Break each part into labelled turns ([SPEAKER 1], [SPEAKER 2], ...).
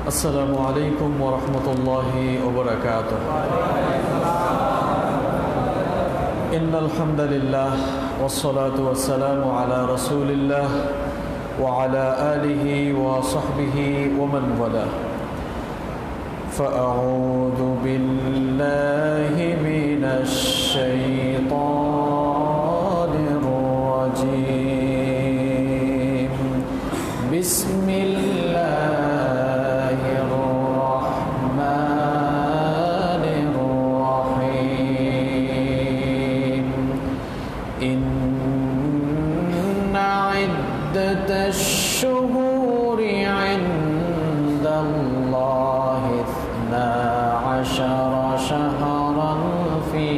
[SPEAKER 1] السلام عليكم ورحمة الله وبركاته. إن الحمد لله والصلاة والسلام على رسول الله وعلى آله وصحبه ومن والاه. فأعوذ بالله من الشيطان الرجيم. بسم الله الرحمن الرحيم. إن عدة الشهور عند الله 12 شهرا في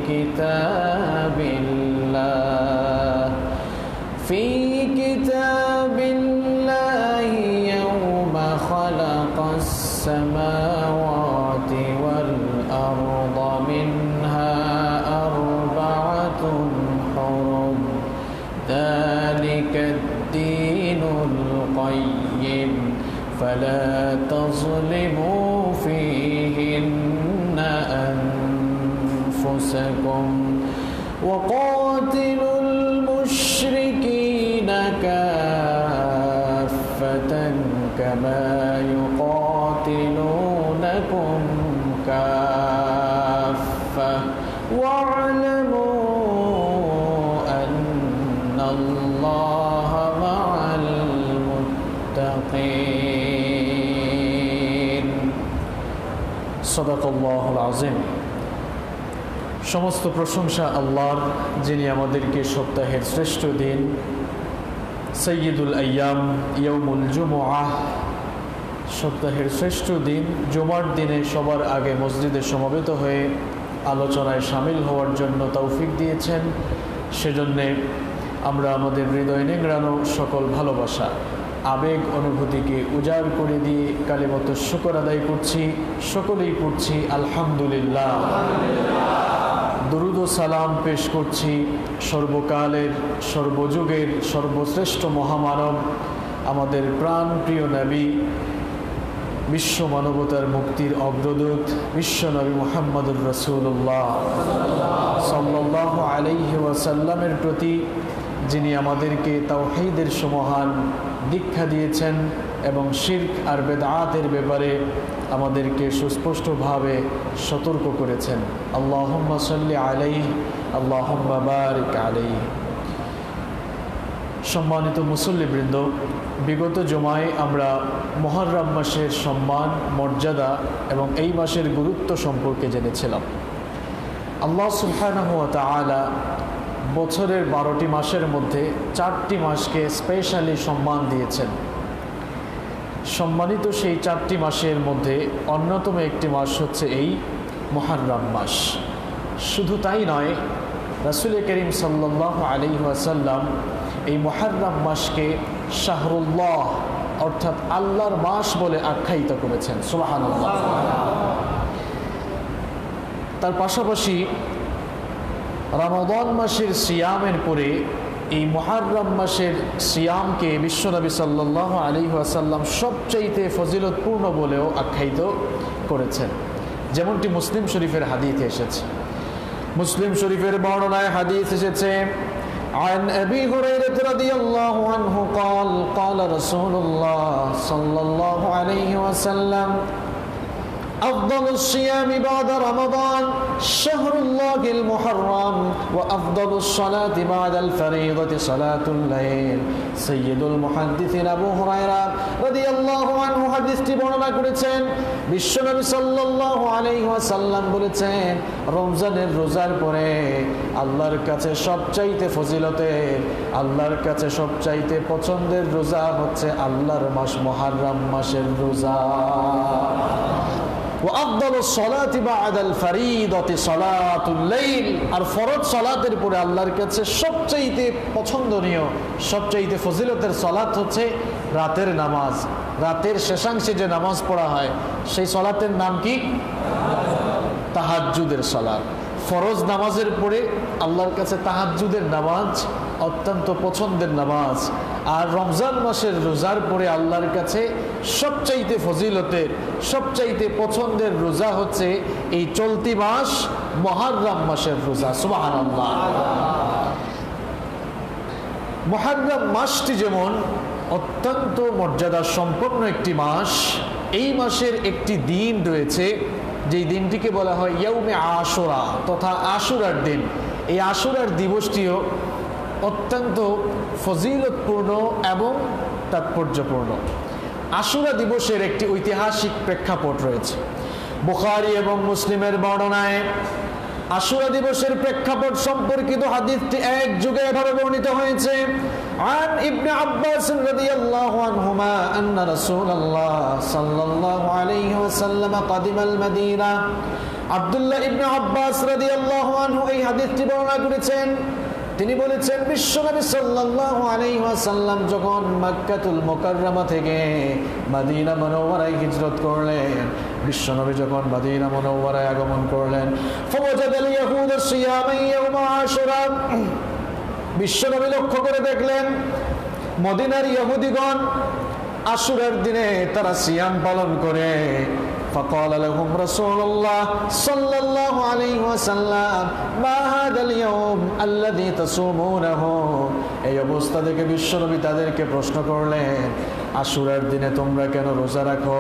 [SPEAKER 1] كتاب الله يوم خلق السماوات والأرض منها 4 حرم ذلك الدين القيم فلا تظلموا فيهن أنفسكم وقاتلوا المشركين كافة كما يقاتلونكم كافة واعلموا أن الله مع المتقين. صدق الله العظيم. সমস্ত প্রশংসা আল্লাহর, যিনি আমাদেরকে সপ্তাহের শ্রেষ্ঠ দিন সৈয়দুল আইয়াম ইয়াউমুল জুমআহ, সপ্তাহের শ্রেষ্ঠ দিন জুমার দিনে সবার আগে মসজিদে সমবেত হয়ে আলোচনায় শামিল হওয়ার জন্য তৌফিক দিয়েছেন। সেজন্যে আমরা আমাদের হৃদয় নিংড়ানো সকল ভালোবাসা, আবেগ, অনুভূতিকে উজাড় করে দিয়ে কালিমাত শুকর আদায় করছি। সকলেই পড়ছি আলহামদুলিল্লাহ। দরুদ ও সালাম পেশ করছি সর্বকালের, সর্বযুগের সর্বশ্রেষ্ঠ মহামানব, আমাদের প্রাণ প্রিয় নবী, বিশ্ব মানবতার মুক্তির অগ্রদূত বিশ্বনবী মুহাম্মদুর রাসূলুল্লাহ সাল্লাল্লাহু আলাইহি ওয়াসাল্লামের প্রতি, যিনি আমাদেরকে তাওহীদের সমহান দীক্ষা দিয়েছেন এবং শিরক আর বেদআতের ব্যাপারে আমাদেরকে সুস্পষ্টভাবে সতর্ক করেছেন। আল্লাহুম্মা সাল্লি আলাইহি আল্লাহুম্মা বারিক আলাইহি। সম্মানিত মুসল্লিবৃন্দ, বিগত জুমায় আমরা মুহররম মাসের সম্মান, মর্যাদা এবং এই মাসের গুরুত্ব সম্পর্কে জেনেছিলাম। আল্লাহ সুবহানাহু ওয়া তাআলা বছরের 12টি মাসের মধ্যে 4টি মাসকে স্পেশালি সম্মান দিয়েছেন। সম্মানিত সেই 4টি মাসের মধ্যে অন্যতম একটি মাস হচ্ছে এই মুহররম মাস। শুধু তাই নয়, রাসূল করিম সাল্লাল্লাহু আলাইহি ওয়াসাল্লাম এই মুহররম মাসকে শাহরুল্লাহ অর্থাৎ আল্লাহর মাস বলে আখ্যায়িত করেছেন। সুবহানাল্লাহ। তার পাশাপাশি রমাদান মাসের সিয়ামের পরে এই মুহররম মাসের সিয়ামকে বিশ্বনবী সাল্লাল্লাহু আলাইহি ওয়াসাল্লাম সবচাইতে ফজিলতপূর্ণ বলেও আখ্যায়িত করেছেন, যেমনটি মুসলিম শরীফের হাদিসে এসেছে। মুসলিম শরীফের বর্ণনায় হাদিস এসেছে, عن أبي هريرة رضي الله عنه قال قال رسول الله صلى الله عليه وسلم أفضل الصيام بعد رمضان شهر الله المحرم وأفضل الصلاة بعد الفريضة صلاة الليل سيد المحدثين أبو هريرة رضي الله عنه হাদিসটি বর্ণনা করেছেন। বিশ্বনবী সাল্লাল্লাহু আলাইহি ওয়াসাল্লাম বলেছেন, রমজানের রোজার পরে আল্লাহর কাছে সবচাইতে ফজিলতের, আল্লাহর কাছে সবচাইতে পছন্দের রোজা হচ্ছে আল্লাহর মাস মুহররম মাসের রোজা। আর ফরজ সালাতের পরে আল্লাহর কাছে সবচাইতে পছন্দনীয়, সবচাইতে ফজিলতের সালাত হচ্ছে রাতের নামাজ। রাতের শেষাংশে যে নামাজ পড়া হয় সেই সালাতের নাম কি? তাহাজ্জুদের সালাত। ফরজ নামাজের পরে আল্লাহর কাছে তাহাজ্জুদের নামাজ অত্যন্ত পছন্দের নামাজ। আর রমজান মাসের রোজার পরে আল্লাহর কাছে সবচাইতে ফজিলতের, সবচাইতে পছন্দের রোজা হচ্ছে এই চলতি মাস মুহররম মাসের রোজা। সুবহানাল্লাহ। মুহররম মাসটি যেমন অত্যন্ত মর্যাদা সম্পন্ন একটি মাস, এই মাসের একটি দিন রয়েছে যেই দিনটিকে বলা হয় ইয়াউমে আশুরা তথা আশুরার দিন। এই আশুরার দিবসটিও অত্যন্ত ফজিলতপূর্ণ এবং তাৎপর্যপূর্ণ। আশুরা দিবসের একটি ঐতিহাসিক প্রেক্ষাপট রয়েছে। বুখারী এবং মুসলিমের বর্ণনায় আশুরা দিবসের প্রেক্ষাপট সম্পর্কিত হাদিসটি এক যুগে এভাবে বর্ণিত হয়েছে। আন ইবনে আব্বাস রাদিয়াল্লাহু আনহুমা আন্না রাসূলুল্লাহ সাল্লাল্লাহু আলাইহি ওয়াসাল্লাম কাদিমাল মদিনা। আব্দুল্লাহ ইবনে আব্বাস রাদিয়াল্লাহু আনহু এই হাদিসটি বর্ণনা করেছেন। তিনি বলেছেন, বিশ্বনবী সাল্লাল্লাহু আলাইহি ওয়াসাল্লাম যখন মক্কাতুল মুকাররমা থেকে মদিনা মুনাওয়ারায় হিজরত করলেন, বিশ্বনবী যখন মদিনা মুনাওয়ারায় আগমন করলেন, ফাওয়াজাদাল ইয়াহুদা সিয়ামা ইয়াউম আশুরা, বিশ্বনবী লক্ষ্য করে দেখলেন মদিনার ইহুদিগণ আশুরার দিনে তারা সিয়াম পালন করে। فقال لهم رسول الله صلى الله عليه وسلم ما هذا اليوم الذي تصومونه। এই অবস্থা দেখে বিশ্বনবী তাদেরকে প্রশ্ন করলেন, আশুরার দিনে তোমরা কেন রোজা রাখো?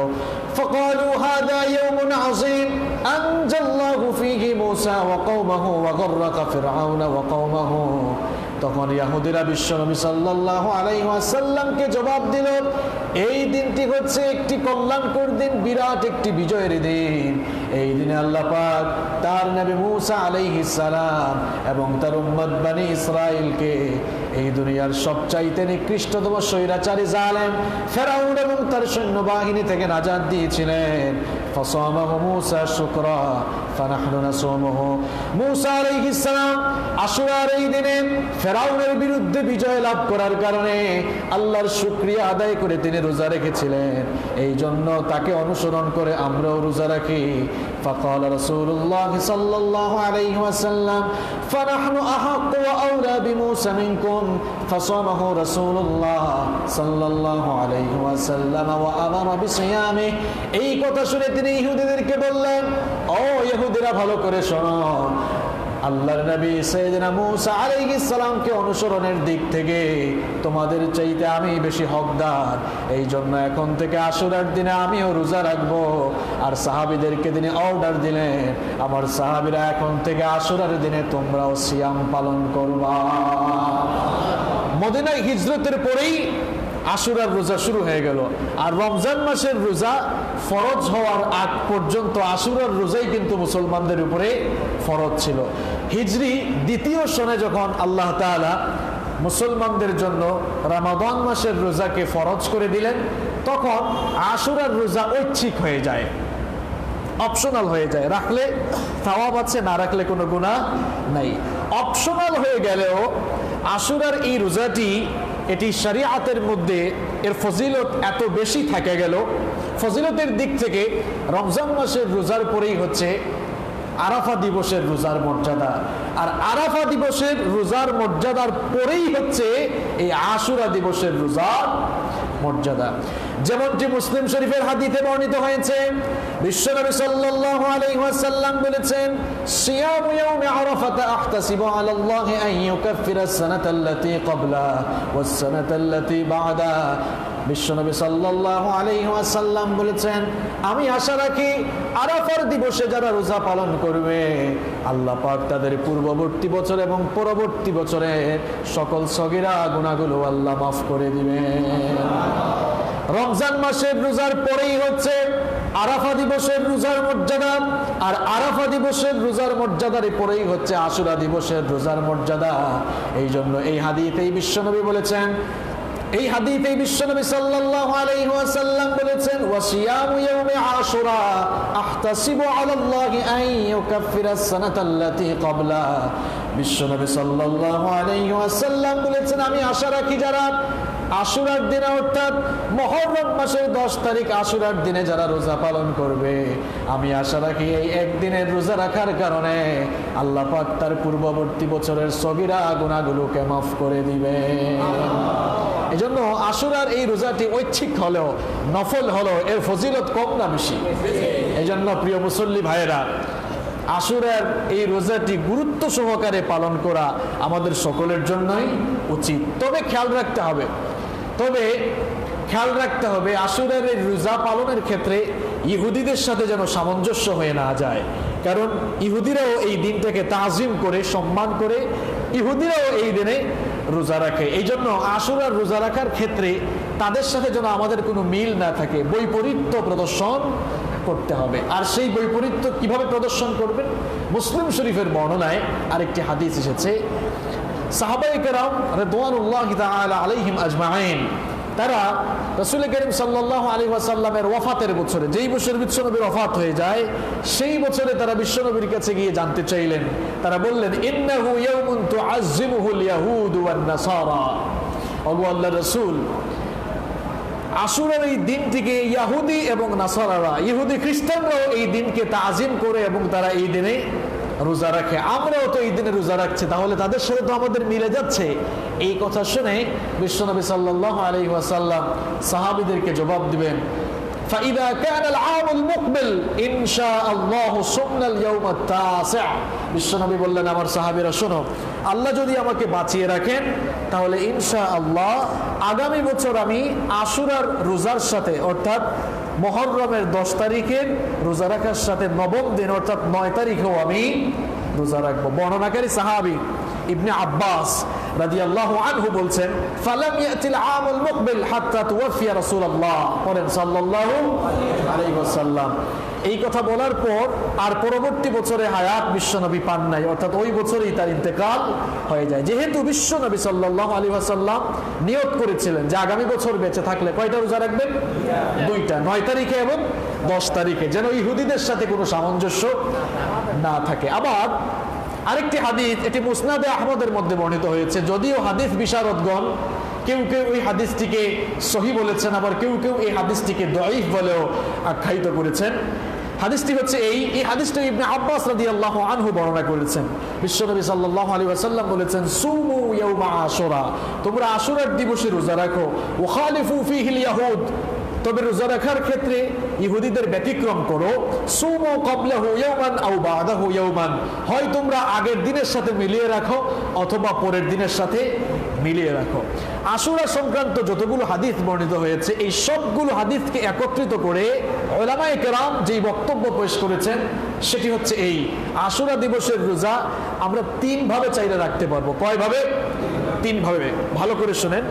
[SPEAKER 1] فقالوا هذا يوم عظيم أنجى الله فيه موسى وقومه وغرق فرعون وقومه। তখন ইহুদিরা বিশ্বনবী সাল্লাল্লাহু আলাইহি ওয়াসাল্লামকে জবাব দিল, এই দিনটি হচ্ছে একটি কল্যাণকর দিন, বিরাট একটি বিজয়ের দিন। এই দিনে আল্লাহ পাক তার নবী মুসা আলাইহিস সালাম এবং তার উম্মত বনি ইসরাইলকে এই দুনিয়ার সবচাইতে নিকৃষ্টতম স্বৈরাচারী জালেম ফেরাউন এবং তার সৈন্যবাহিনী থেকে নাজাত দিয়েছিলেন। ফাসামাহু মুসা শুকরা ফানাহনু নাসুমুহু। মুসা আলাইহিস সালাম আশুরার এই দিনে ফেরাউনের বিরুদ্ধে বিজয় লাভ করার কারণে আল্লাহর শুকরিয়া আদায় করে তিনি রোজা রেখেছিলেন। এই জন্য তাকে অনুসরণ করে আমরাও রোজা রাখি। فقال رسول الله صلى الله عليه وسلم فنحن أحق وأولى بموسى منكم فصامه رسول الله صلى الله عليه وسلم وأمر بصيامه। এই কথা শুনে তিনি ইহুদিদেরকে বললেন, ও ইহুদিরা ভালো করে শোনো, আল্লাহর নবী সাইয়েদনা মুসা আলাইহিস সালামকে অনুসরণের দিক থেকে তোমাদের চাইতে আমি বেশি হকদার। এই জন্য এখন থেকে আশুরার দিনে আমিও রোজা রাখবো। আর সাহাবীদেরকে তিনি অর্ডার দিলেন, আমার সাহাবীরা এখন থেকে আশুরার দিনে তোমরাও সিয়াম পালন করবা। মদিনায় হিজরতের পরেই আশুরার রোজা শুরু হয়ে গেল। আর রমজান মাসের রোজা ফরজ হওয়ার আগ পর্যন্ত আশুরার রোজাই কিন্তু মুসলমানদের উপরে ফরজ ছিল। হিজরি দ্বিতীয় সনে যখন আল্লাহ তাআলা মুসলমানদের জন্য রমাদান মাসের রোজাকে ফরজ করে দিলেন, তখন আশুরার রোজা ঐচ্ছিক হয়ে যায়, অপশনাল হয়ে যায়। রাখলে সওয়াব আছে, না রাখলে কোনো গুনাহ নাই। অপশনাল হয়ে গেলেও আশুরার এই রোজাটি এটি শরীয়তের মধ্যে এর ফজিলত এত বেশি থাকে গেল। ফজিলতের দিক থেকে রমজান মাসের রোজার পরেই হচ্ছে আরাফা দিবসের রোজার মর্যাদা, আর আরাফা দিবসের রোজার মর্যাদার পরেই হচ্ছে এই আশুরা দিবসের রোজার মর্যাদা। যেমনটি মুসলিম শরীফের হাদিসে বর্ণিত হয়েছে, বিশ্বনবী সাল্লাল্লাহু আলাইহি ওয়াসাল্লাম বলেছেন, সিয়ামু ইয়াউমি আরাফাতা আহতাসিবু আলাল্লাহি আন ইউকাফিরা আস-সানাতাল্লাতী ক্বাবলা ওয়াস-সানাতাল্লাতী বা'দা। বিশ্বনবী সাল্লাল্লাহু আলাইহি ওয়াসাল্লাম বলেছেন, আমি আশা রাখি আরাফার দিবসে যারা রোজা পালন করবে, আল্লাহ পাক তাদের পূর্ববর্তী বছর এবং পরবর্তী বছরের সকল সগীরা গুনাহগুলো আল্লাহ মাফ করে দিবেন। রমজান মাসের রোজার পরেই হচ্ছে আরাফা দিবসের রোজার মর্যাদা, আর আরাফা দিবসের রোজার মর্যাদার পরেই হচ্ছে আশুরা দিবসের রোজার মর্যাদা। এই জন্য এই হাদিসেই বিশ্বনবী বলেছেন, এই হাদিসে বিশ্বনবী সাল্লাল্লাহু আলাইহি ওয়াসাল্লাম বলেছেন, ওয়াসিয়ামু ইয়াউমি আশুরা আহতাসিবু আলাল্লাহি আন ইউকাফিরা আস-সানাতাল্লাতী ক্বাবলা। বিশ্বনবী সাল্লাল্লাহু আলাইহি ওয়াসাল্লাম বলেছেন, আমি আশা রাখি যারা আশুরার দিনে অর্থাৎ মুহররম মাসের 10 তারিখ আশুরার দিনে যারা রোজা পালন করবে, আমি আশা রাখি এই একদিনের রোজা রাখার কারণে আল্লাহ পাক তার পূর্ববর্তী বছরের সগীরা গুনাহগুলোকে মাফ করে দিবে। এজন্য আশুরার এই রোজাটি ঐচ্ছিক হলেও, নফল হলেও এর ফজিলত কম না বেশি? এজন্য প্রিয় মুসল্লি ভাইয়েরা, আশুরার এই রোজাটি গুরুত্ব সহকারে পালন করা আমাদের সকলের জন্যই উচিত। তবে খেয়াল রাখতে হবে আশুরার এই রোজা পালনের ক্ষেত্রে ইহুদিদের সাথে যেন সামঞ্জস্য হয়ে না যায়। কারণ ইহুদিরাও এই দিনটাকে তাজিম করে, সম্মান করে, ইহুদিরাও এই দিনে রোজা রাখে। এই জন্য আশুরার রোজা রাখার ক্ষেত্রে তাদের সাথে যেন আমাদের কোনো মিল না থাকে, বৈপরীত্য প্রদর্শন করতে হবে। আর সেই বৈপরীত্য কিভাবে প্রদর্শন করবেন? মুসলিম শরীফের বর্ণনায় আরেকটি হাদিস এসেছে, সাহাবায়ে কেরাম রিদওয়ানুল্লাহি তাআলা আলাইহিম আজমাইন, তারা রাসূল করিম সাল্লাল্লাহু আলাইহি ওয়াসাল্লামের ওয়াফাতের বছরে, যেই বছর বিশ্বনবীর ওয়াফাত হয়ে যায়, সেই বছরে তারা বিশ্বনবীর কাছে গিয়ে জানতে চাইলেন। তারা বললেন, ইন্নাহু ইয়াউমুন তুআজ্জিমুহুল ইয়াহুদ ওয়ান নাসারা, ওগো আল্লাহর রাসূল, আশুরার এই দিনটিকে ইহুদি এবং নাসারারা, ইহুদি খ্রিস্টানরাও এই দিনকে তাজিম করে এবং তারা এই দিনে রোজা রাখে, আমরাও তো এই দিনে রোজা রাখছি, তাহলে তাদের সাথে তো আমাদের মিলে যাচ্ছে। এই কথা শুনে বিশ্বনবী সাল্লাল্লাহু আলাইহি ওয়াসাল্লাম সাহাবীদেরকে জবাব দিবেন, فإذا كان العام المقبل إن شاء الله صمنا اليوم التاسع। বিশ্বনবী বললেন, আমার সাহাবীরা শোনো, আল্লাহ যদি আমাকে বাঁচিয়ে রাখেন তাহলে ইনশাআল্লাহ আগামী বছর আমি আশুরার রোজার সাথে, অর্থাৎ মুহররমের 10 তারিখের রোজা রাখার সাথে 9ম দিন অর্থাৎ 9 তারিখেও আমি রোজা রাখবো। বর্ণনাকারী সাহাবী ইবনে আব্বাস রাদিয়াল্লাহু আনহু বলছেন, ফালাম ইয়াতিল আমুল মুকবিল হাত্তা তুওয়াফিয়া রাসূলুল্লাহ সাল্লাল্লাহু আলাইহি ওয়াসাল্লাম। এই কথা বলার পর আর পরবর্তী বছরে হায়াত বিশ্বনবী পান নাই, অর্থাৎ ওই বছরই তার ইন্তেকাল হয়ে যায়। যেহেতু বিশ্বনবী সাল্লাল্লাহু আলাইহি ওয়াসাল্লাম নিয়ত করেছিলেন যে আগামী বছর বেঁচে থাকলে কয়টা রোজা রাখবেন? 2টা, 9 তারিখে এবং 10 তারিখে, যেন ইহুদিদের সাথে কোনো সামঞ্জস্য না থাকে। আবার আরেকটি হাদিস, এটি মুসনাদে আহমদের মধ্যে বর্ণিত হয়েছে, যদিও হাদিস বিশারদগণ কেউ কেউ এই হাদিসটিকে সহিহ বলেছেন, আবার কেউ কেউ এই হাদিসটিকে দাঈফ বলেও আখ্যায়িত করেছেন। হাদিসটি হচ্ছে এই হাদিসটা ইবনে আব্বাস রাদিয়াল্লাহু আনহু বর্ণনা করেছেন। বিশ্বনবী সাল্লাল্লাহু আলাইহি ওয়াসাল্লাম বলেছেন, সুমু ইয়াউমা আশুরা, তোমরা আশুরার দিবসে রোজা রাখো, ওয়াখালিফু ফীহিল ইয়াহুদ, তবে রোজা রাখার ক্ষেত্রে ইহুদিদের ব্যতিক্রম করো, সুমু ক্বাবলাহু ইয়াওমান আও বা'দাহু ইয়াওমান, হয় তোমরা আগের দিনের সাথে মিলিয়ে রাখো অথবা পরের দিনের সাথে মিলিয়ে রাখো। আশুরা সংক্রান্ত যতগুলো হাদিস বর্ণিত হয়েছে, এই সবগুলো হাদিসকে একত্রিত করে উলামায়ে কেরাম যেই বক্তব্য পেশ করেছেন সেটি হচ্ছে এই, আশুরা দিবসের রোজা আমরা 3 ভাবে চাইলে রাখতে পারবো। কয়ভাবে? 3 ভাবে। ভালো করে শুনেন।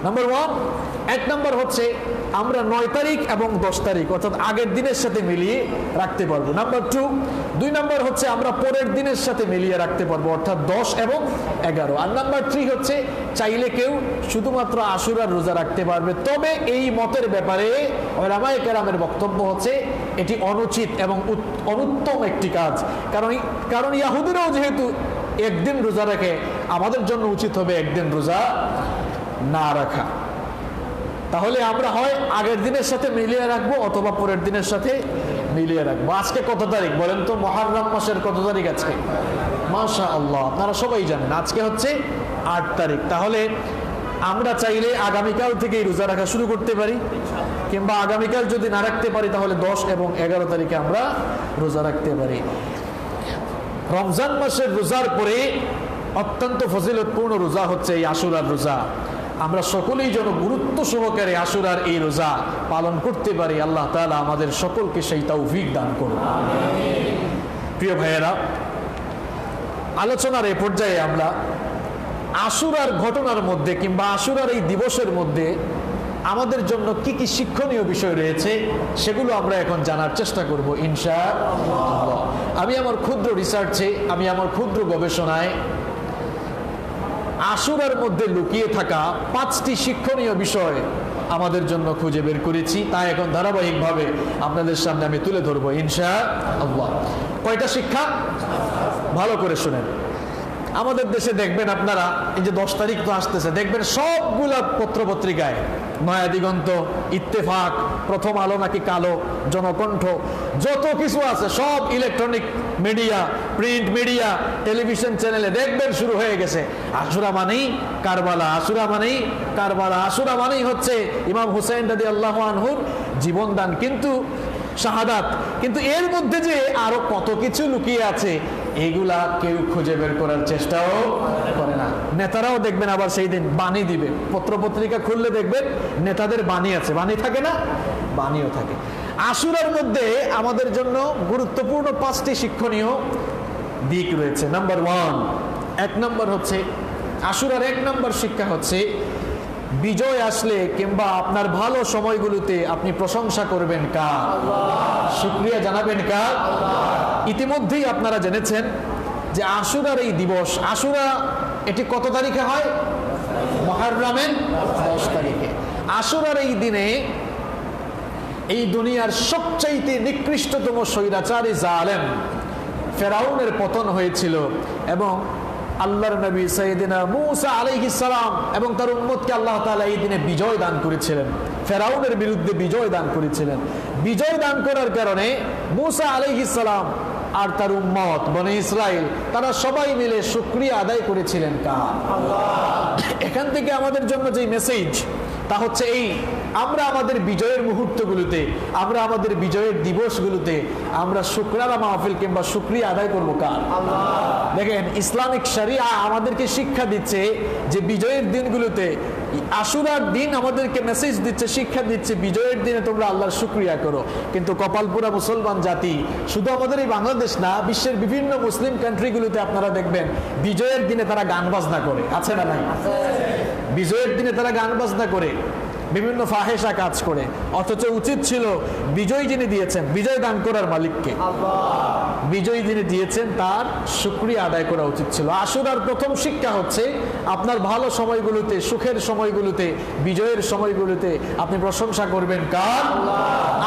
[SPEAKER 1] নাম্বার 1, 1 নম্বর হচ্ছে আমরা 9 তারিখ এবং 10 তারিখ অর্থাৎ আগের দিনের সাথে মিলিয়ে রাখতে পারবো। নাম্বার 2 নম্বর হচ্ছে আমরা পরের দিনের সাথে মিলিয়ে রাখতে পারবো, অর্থাৎ 10 এবং 11। আর নাম্বার 3 হচ্ছে চাইলে কেউ শুধুমাত্র আশুরার রোজা রাখতে পারবে। তবে এই মতের ব্যাপারে উলামায়ে কেরামের বক্তব্য হচ্ছে এটি অনুচিত এবং অনুত্তম একটি কাজ। কারণ ইহুদিরাও যেহেতু একদিন রোজা রাখে, আমাদের জন্য উচিত হবে একদিন রোজা না রাখা। তাহলে আমরা হয় আগের দিনের সাথে মিলিয়ে রাখবো অথবা পরের দিনের সাথে মিলিয়ে রাখবো। আজকে কত তারিখ বলেন তো? মুহররম মাসের কত তারিখ আজকে? মাশাআল্লাহ, আপনারা সবাই জানেন আজকে হচ্ছে 8 তারিখ। তাহলে আমরা চাইলে আগামীকাল থেকেই রোজা রাখা শুরু করতে পারি, কিংবা আগামীকাল যদি না রাখতে পারি তাহলে 10 এবং 11 তারিখে আমরা রোজা রাখতে পারি। রমজান মাসের রোজার পরে অত্যন্ত ফজিলতপূর্ণ রোজা হচ্ছে এই আশুরার রোজা। আমরা সকলেই যেন গুরুত্ব সহকারে আশুরার এই রোজা পালন করতে পারি। আল্লাহ তাআলা আমাদের সকলকে সেই তৌফিক দান করুন। প্রিয় ভাইয়েরা, আলোচনার এই পর্যায়ে আমরা আশুরার ঘটনার মধ্যে কিংবা আশুরার এই দিবসের মধ্যে আমাদের জন্য কি কি শিক্ষণীয় বিষয় রয়েছে সেগুলো আমরা এখন জানার চেষ্টা করব ইনশাআল্লাহ। আমি আমার ক্ষুদ্র রিসার্চে, আমি আমার ক্ষুদ্র গবেষণায় আশুরার মধ্যে লুকিয়ে থাকা 5টি শিক্ষণীয় বিষয় আমাদের জন্য খুঁজে বের করেছি, তা এখন ধারাবাহিকভাবে আপনাদের সামনে আমি তুলে ধরবো ইনশাআল্লাহ। কয়টা শিক্ষা? ভালো করে শুনেন। আমাদের দেশে দেখবেন আপনারা, এই যে 10 তারিখ তো আসতেছে, দেখবেন সবগুলা পত্রপত্রিকায় নয়া দিগন্ত, ইত্তেফাক, প্রথম আলো নাকি কালো, জনকণ্ঠ, যত কিছু আছে সব electronic media, print media, television চ্যানেলে দেখবেন শুরু হয়ে গেছে আশুরা মানেই কারবালা, আশুরা মানেই কারবালা, আশুরা মানেই হচ্ছে ইমাম হুসাইন রাদিয়াল্লাহু আনহুর জীবনদান, কিন্তু শাহাদাত। কিন্তু এর মধ্যে যে আরো কত কিছু লুকিয়ে আছে এগুলা কেউ খুঁজে বের করার চেষ্টাও করে না। নেতারাও দেখবেন আবার সেই দিন বাণী দিবে, পত্রপত্রিকা খুললে দেখবেন নেতাদের বাণী আছে, বাণী থাকে না, বাণীও থাকে। আশুরার মধ্যে আমাদের জন্য গুরুত্বপূর্ণ 5টি শিক্ষণীয় দিক রয়েছে। নাম্বার 1, 1 নম্বর হচ্ছে আশুরার 1 নম্বর শিক্ষা হচ্ছে বিজয় আসলে কিংবা আপনার ভালো সময়গুলোতে আপনি প্রশংসা করবেন কার? শুকরিয়া জানাবেন কার? ইতিমধ্যেই আপনারা জেনেছেন যে আশুরার এই দিবস, আশুরা এটি কত তারিখে হয়? মুহররমের 10 তারিখে। আশুরার এই দিনে এই দুনিয়ার সবচাইতে নিকৃষ্টতম স্বৈরাচারী জালেম ফেরাউনের পতন হয়েছিল এবং আল্লাহর নবী সাইয়েদিনা মূসা আলাইহিস সালাম এবং তার উম্মতকে আল্লাহ তাআলা এই দিনে বিজয় দান করেছিলেন, ফেরাউনের বিরুদ্ধে বিজয় দান করেছিলেন। বিজয় দান করার কারণে মূসা আলাইহিস সালাম আর তার উম্মত বনি ইসরাইল তারা সবাই মিলে শুকরিয়া আদায় করেছিলেন কার? আল্লাহ। এখান থেকে আমাদের জন্য যে মেসেজ তা হচ্ছে এই, আমরা আমাদের বিজয়ের মুহূর্তগুলোতে, আমরা আমাদের বিজয়ের দিবসগুলোতে আমরা শুকরানা মাহফিল কিংবা শুকরিয়া আদায় করবো কার? আল্লাহ। দেখেন ইসলামিক শরিয়া আমাদেরকে শিক্ষা দিচ্ছে যে বিজয়ের দিনগুলোতে, আশুরার দিন আমাদেরকে মেসেজ দিচ্ছে, শিক্ষা দিচ্ছে বিজয়ের দিনে তোমরা আল্লাহর শুকরিয়া করো। কিন্তু কপালপুরা মুসলমান জাতি, শুধু আমাদের এই বাংলাদেশ না, বিশ্বের বিভিন্ন মুসলিম কান্ট্রিগুলোতে আপনারা দেখবেন বিজয়ের দিনে তারা গান বাজনা করে, আছে না নাই? বিজয়ের দিনে তারা গান বাজনা করে, বিভিন্ন ফাহেসা কাজ করে, অথচ উচিত ছিল বিজয় যিনি দিয়েছেন, বিজয় দান করার মালিককে, বিজয় যিনি দিয়েছেন তার শুকরিয়া আদায় করা উচিত ছিল। আশুরার প্রথম শিক্ষা হচ্ছে আপনার ভালো সময়গুলোতে, সুখের সময়গুলোতে, বিজয়ের সময়গুলোতে আপনি প্রশংসা করবেন কার?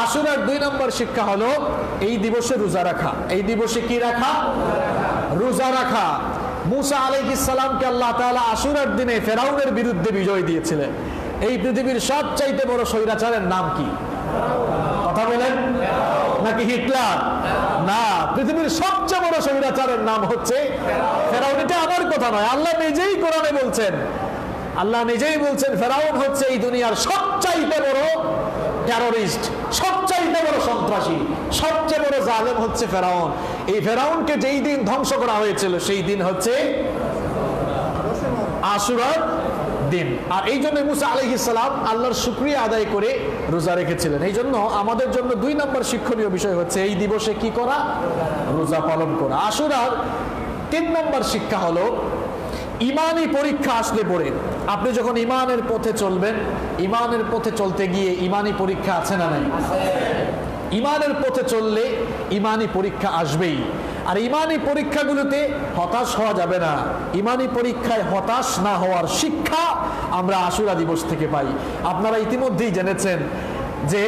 [SPEAKER 1] আশুরার 2 নম্বর শিক্ষা হলো এই দিবসে রোজা রাখা। এই দিবসে কি রাখা? রোজা রাখা। মূসা আলাইহিস সালামকে আল্লাহ তাআলা আশুরার দিনে ফেরাউনের বিরুদ্ধে বিজয় দিয়েছিলেন। এই পৃথিবীর সবচাইতে বড় স্বৈরাচারের নাম কি? কথা বলেন, নাকি হিটলার? না, পৃথিবীর সবচেয়ে বড় স্বৈরাচারের নাম হচ্ছে ফেরাউন। এটা আমার কথা নয়, আল্লাহ নিজেই কোরআনে বলছেন, আল্লাহ নিজেই বলছেন ফেরাউন হচ্ছে এই দুনিয়ার সবচাইতে বড় টেররিস্ট, সবচাইতে বড় সন্ত্রাসী, সবচেয়ে বড় জালেম হচ্ছে ফেরাউন। এই ফেরাউনকে যেই দিন ধ্বংস করা হয়েছিল সেই দিন হচ্ছে আশুরার দিন। আর এই জন্য মূসা আলাইহিস সালাম আল্লাহর শুকরিয়া আদায় করে রোজা রেখেছিলেন। এই জন্য আমাদের জন্য 2 নম্বর শিক্ষণীয় বিষয় হচ্ছে এই দিবসে কি করা? রোজা পালন করা। আশুরার 3 নম্বর শিক্ষা হলো ইমানি পরীক্ষা আসলে পরে আপনি যখন ইমানের পথে চলবেন, ইমানের পথে চলতে গিয়ে ইমানি পরীক্ষা আছে না নাই? ইমানের পথে চললে ইমানি পরীক্ষা আসবেই। আর ইমানি পরীক্ষাগুলোতে হতাশ হওয়া যাবে না। ইমানি পরীক্ষায় হতাশ না হওয়ার শিক্ষা আমরা আশুরা দিবস থেকে পাই। আপনারা ইতিমধ্যেই জেনেছেন যে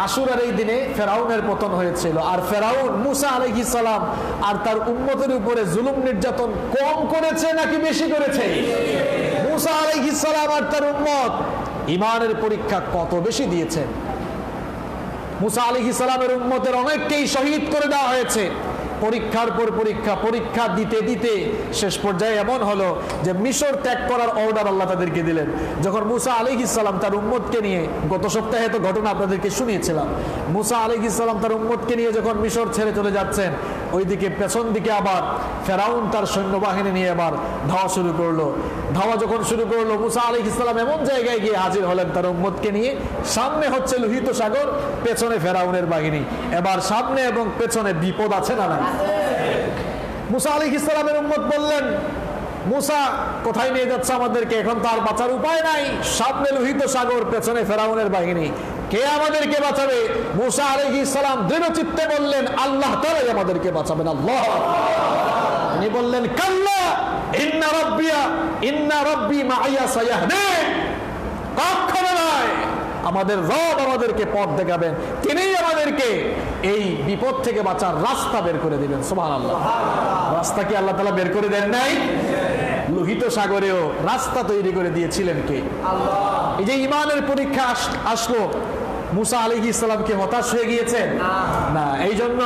[SPEAKER 1] আশুরার এই দিনে ফেরাউনের পতন হয়েছিল। আর ফেরাউন মূসা আলাইহিস সালাম আর তার উম্মতের উপরে জুলুম নির্যাতন কম করেছে নাকি বেশি করেছে? মূসা আলাইহিস সালাম আর তার উম্মত ইমানের পরীক্ষা কত বেশি দিয়েছেন। মূসা আলাইহিস সালামের উম্মতের অনেককেই শহীদ করে দেওয়া হয়েছে। পরীক্ষার পর পরীক্ষা, পরীক্ষা দিতে দিতে শেষ পর্যায়ে এমন হলো যে মিশর ত্যাগ করার অর্ডার আল্লাহ তাদেরকে দিলেন। যখন মূসা আলাইহিস সালাম তার উম্মতকে নিয়ে, গত সপ্তাহে তো ঘটনা আপনাদেরকে শুনিয়েছিলাম, মূসা আলাইহিস সালাম তার উম্মতকে নিয়ে যখন মিশর ছেড়ে চলে যাচ্ছেন, ওইদিকে পেছন দিকে আবার ফেরাউন তার সৈন্যবাহিনী নিয়ে আবার ধাওয়া শুরু করলো। ধাওয়া যখন শুরু করলো, মূসা আলাইহিস সালাম এমন জায়গায় গিয়ে হাজির হলেন তার উম্মতকে নিয়ে, সামনে হচ্ছে লোহিত সাগর, পেছনে ফেরাউনের বাহিনী। এবার সামনে এবং পেছনে বিপদ আছে না নাই? মূসা আলাইহিস সালামের উম্মত বললেন, মূসা কোথায় নিয়ে যাচ্ছে আমাদেরকে? এখন তার বাঁচার উপায় নাই, সামনে লোহিত সাগর, পেছনে ফেরাউনের বাহিনী, কে আমাদেরকে বাঁচাবে? মূসা আলাইহিস সালাম দৃঢ় চিত্তে বললেন, আল্লাহ তাআলাই আমাদেরকে বাঁচাবেন। আল্লাহ। তিনি বললেন, কাল্লা ইন্না রাব্বি মাইয়া সায়াহদিন। কখনো নয়, আমাদের রব আমাদেরকে পথ দেখাবেন, তিনিই আমাদেরকে এই বিপদ থেকে বাঁচার রাস্তা বের করে দিবেন। সুবহানাল্লাহ। রাস্তা কি আল্লাহ তাআলা বের করে দেন নাই? লোহিত সাগরেও রাস্তা তৈরি করে দিয়েছিলেন কে? আল্লাহ। এই যে ঈমানের পরীক্ষা আসলো, মুসা আলাইহিস সালামকে হতাশ হয়ে গিয়েছেন না। এই জন্য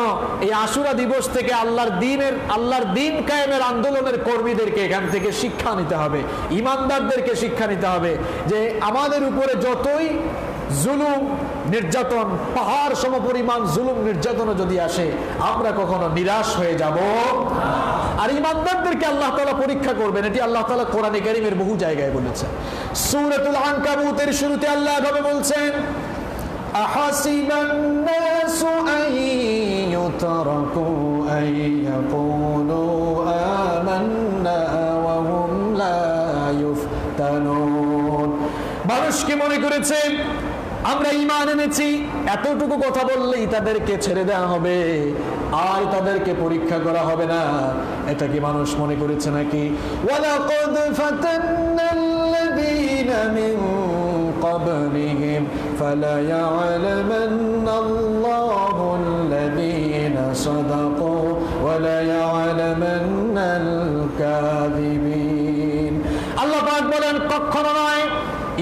[SPEAKER 1] এই আশুরা দিবস থেকে আল্লাহর দিন কায়েমের আন্দোলনের কর্মীদেরকে এখান থেকে শিক্ষা নিতে হবে, ঈমানদারদেরকে শিক্ষা নিতে হবে যে আমাদের উপরে যতই জুলুম নির্যাতন, পাহাড় সমপরিমাণ জুলুম নির্যাতন যদি আসে, আমরা কখনো নিরাশ হয়ে যাব। আর ঈমানদারদেরকে আল্লাহ তাআলা পরীক্ষা করবেন, এটি আল্লাহ তাআলা কোরআনে কারীমের বহু জায়গায় বলেছেন। সূরাতুল আনকাবুতের শুরুতে আল্লাহ এভাবে বলছেন, أحسب الناس أن يتركوا أن يقولوا آمنا وهم لا يفتنون। মানুষ কি মনে করেছে আমরা ঈমান এনেছি, এতটুকু কথা বললেই তাদেরকে ছেড়ে দেওয়া হবে আর তাদেরকে পরীক্ষা করা হবে না? এটা কি মানুষ মনে করেছে নাকি? ওয়ালাকাদ ফাতান্নাল্লাযীনা মিন قبلهم فليعلمن الله الذين صدقوا وليعلمن الكاذبين। আল্লাহ পাক বলেন কখনো নয়